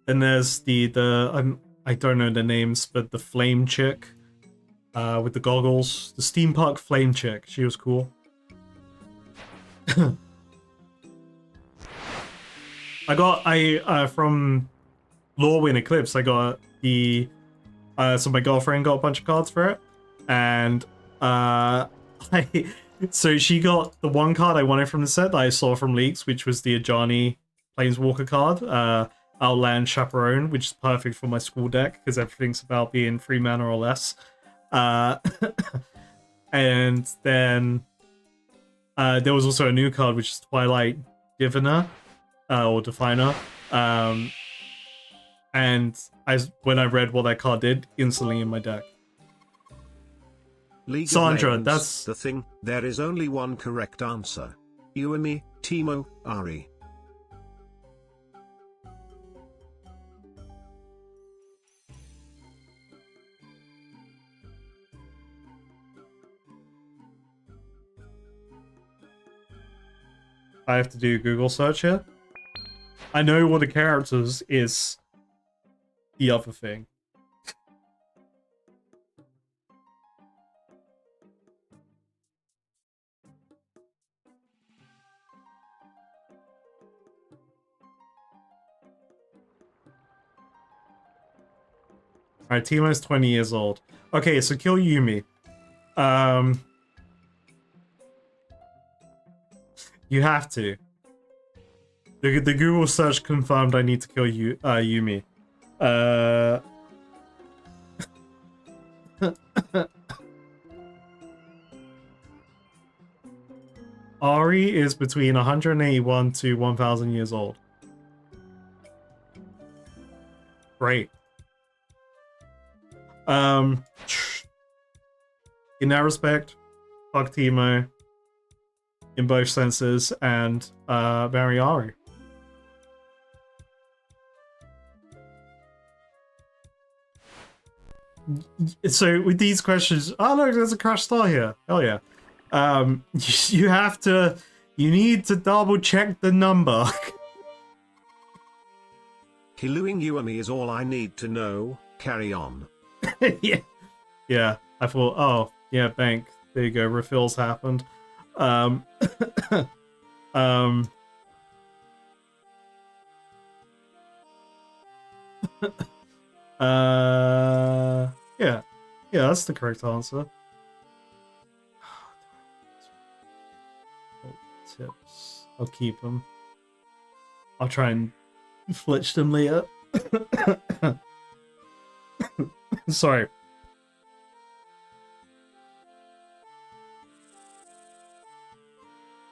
there's I don't know the names, but the flame chick with the goggles, the steampunk flame chick. She was cool. I from Lorwyn Eclipse. I got the so my girlfriend got a bunch of cards for it, and so she got the one card I wanted from the set that I saw from leaks, which was the Ajani Planeswalker card. Outland Chaperone, which is perfect for my school deck because everything's about being 3 mana or less. And then there was also a new card, which is Twilight Diviner or Definer. And when I read what that card did, instantly in my deck. League Sandra, of Legends, that's the thing. There is only one correct answer. Yuumi, Teemo, Ari. I have to do a Google search here. I know what the characters is the other thing. Alright, Teemo's 20 years old. Okay, so kill Yuumi. You have to. The Google search confirmed I need to kill Yuumi. Ari is between 181 to 1,000 years old. Great. In that respect, fuck Teemo in both senses, and marry Ari. So with these questions, oh look, there's a crash star here. Hell yeah. You need to double check the number. Killuing Yuumi is all I need to know. Carry on. Yeah. I thought, oh yeah, bank. There you go. Refills happened. Yeah, that's the correct answer. Tips. I'll keep them. I'll try and flitch them later. Sorry.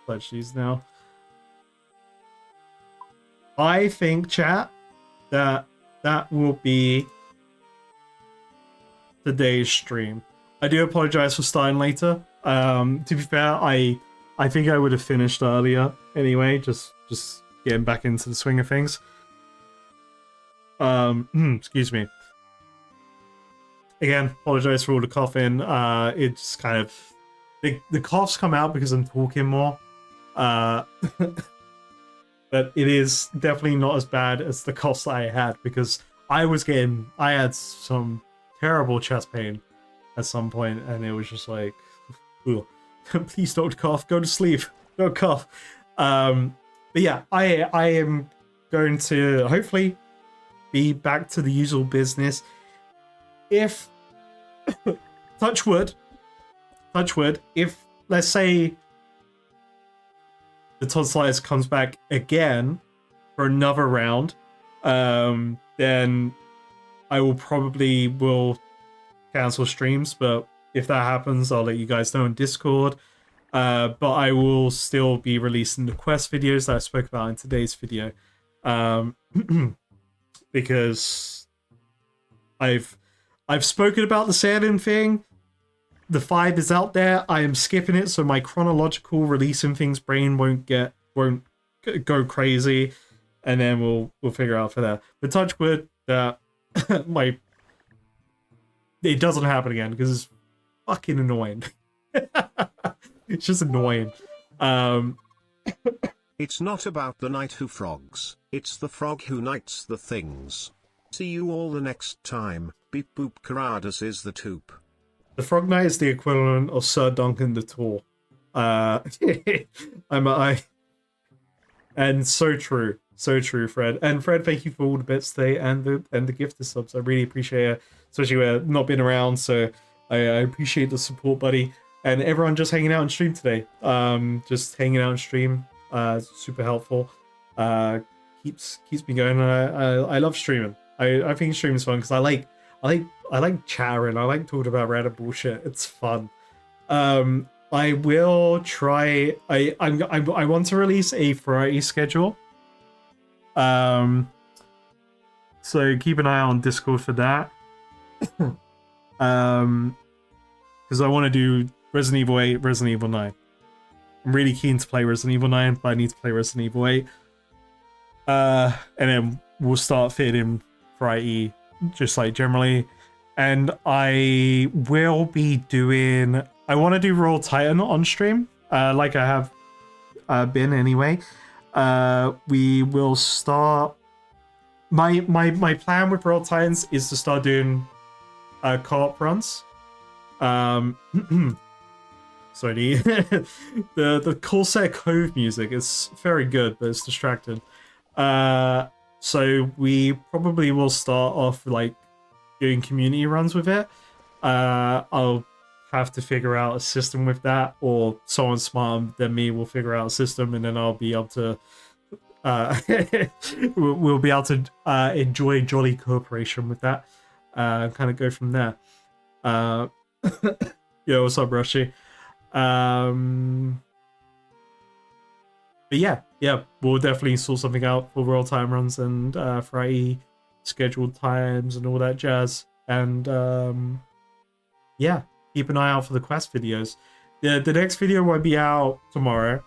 Flitch these now. I think, chat, that will be today's stream. I do apologize for starting later. To be fair, I think I would have finished earlier anyway, just getting back into the swing of things. Excuse me. Again, apologize for all the coughing. It's kind of the coughs come out because I'm talking more. But it is definitely not as bad as the coughs I had, because I had some terrible chest pain at some point, and it was just like, "Ooh, please don't cough. Go to sleep. Don't cough." But yeah, I am going to hopefully be back to the usual business. If touch wood, if let's say the tonsillitis comes back again for another round, then I will cancel streams. But if that happens, I'll let you guys know on Discord. But I will still be releasing the quest videos that I spoke about in today's video, because I've spoken about the sailing thing. The 5 is out there. I am skipping it, so my chronological releasing things brain won't go crazy, and then we'll figure out for that. But touch wood that it doesn't happen again, because it's fucking annoying. It's just annoying. It's not about the knight who frogs, it's the frog who knights the things. See you all the next time. Beep boop Caradas is the toop. The Frog Knight is the equivalent of Sir Duncan the Tall. And so true, Fred. And Fred, thank you for all the bits today and the gift of subs. I really appreciate it, especially where not been around. So I appreciate the support, buddy. And everyone just hanging out on stream today. Just hanging out on stream. Super helpful. Keeps me going. I love streaming. I think streaming is fun because I like chattering. I like talking about random bullshit. It's fun. I will try. I want to release a variety schedule. So keep an eye on Discord for that. Because I want to do Resident Evil 8, Resident Evil 9. I'm really keen to play Resident Evil 9, but I need to play Resident Evil 8. And then we'll start fitting in variety, just like generally. And I will be doing... I want to do Royal Titan on stream, like I have been anyway. We will start... My plan with Royal Titans is to start doing co-op runs. Sorry, the Corsair Cove music is very good, but it's distracting. So we probably will start off like doing community runs with it. I'll have to figure out a system with that, or someone smarter than me will figure out a system, and then I'll be able to we'll be able to enjoy jolly cooperation with that, kind of go from there. Yo, what's up, Rushy? But yeah, we'll definitely sort something out for Royal Time runs and Friday scheduled times and all that jazz. And yeah, keep an eye out for the quest videos. The next video won't be out tomorrow.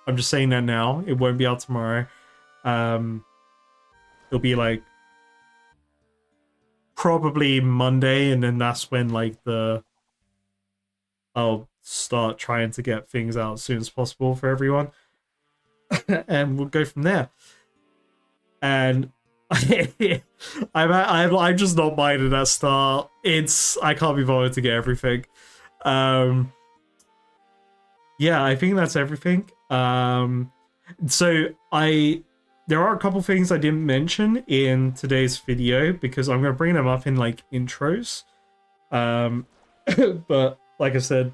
I'm just saying that now. It won't be out tomorrow. It'll be like probably Monday, and then that's when like I'll start trying to get things out as soon as possible for everyone. And we'll go from there. And I'm just not minding that start. I can't be bothered to get everything. Yeah, I think that's everything. So there are a couple things I didn't mention in today's video because I'm going to bring them up in like intros. But like I said,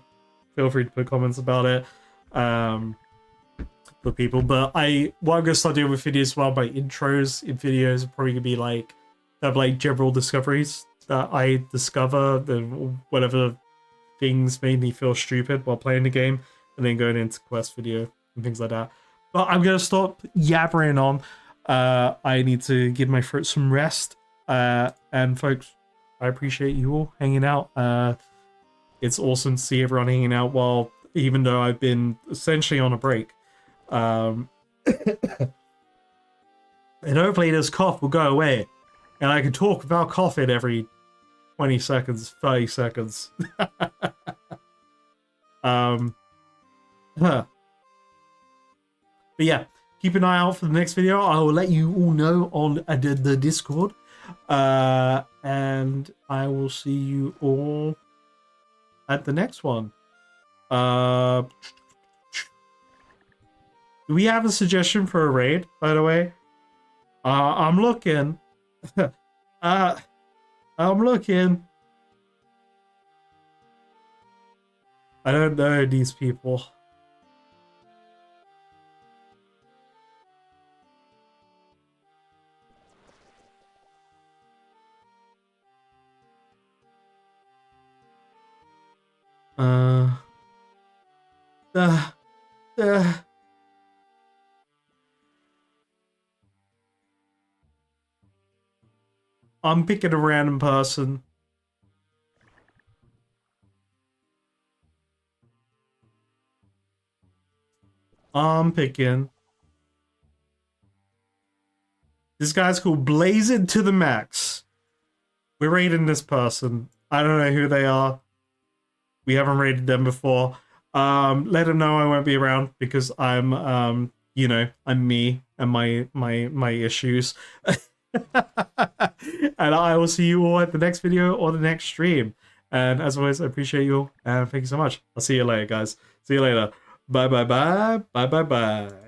feel free to put comments about it for people. But what I'm going to start doing with videos, well, my intros in videos are probably going to be like general discoveries that I discover, whatever things made me feel stupid while playing the game, and then going into quest video and things like that. But I'm going to stop yabbering on. I need to give my throat some rest. And folks, I appreciate you all hanging out. It's awesome to see everyone hanging out even though I've been essentially on a break. And hopefully this cough will go away, and I can talk without coughing every 20 seconds, 30 seconds. But yeah, keep an eye out for the next video. I will let you all know on the Discord. And I will see you all at the next one. Do we have a suggestion for a raid, by the way? I'm looking. I'm looking. I don't know these people. Uh, I'm picking a random person. I'm picking. This guy's called Blazing to the Max. We're raiding this person. I don't know who they are. We haven't raided them before. Let them know I won't be around because I'm you know, I'm me and my issues. And I will see you all at the next video or the next stream. And as always, I appreciate you all and thank you so much. I'll see you later, guys. See you later. Bye bye bye. Bye bye bye.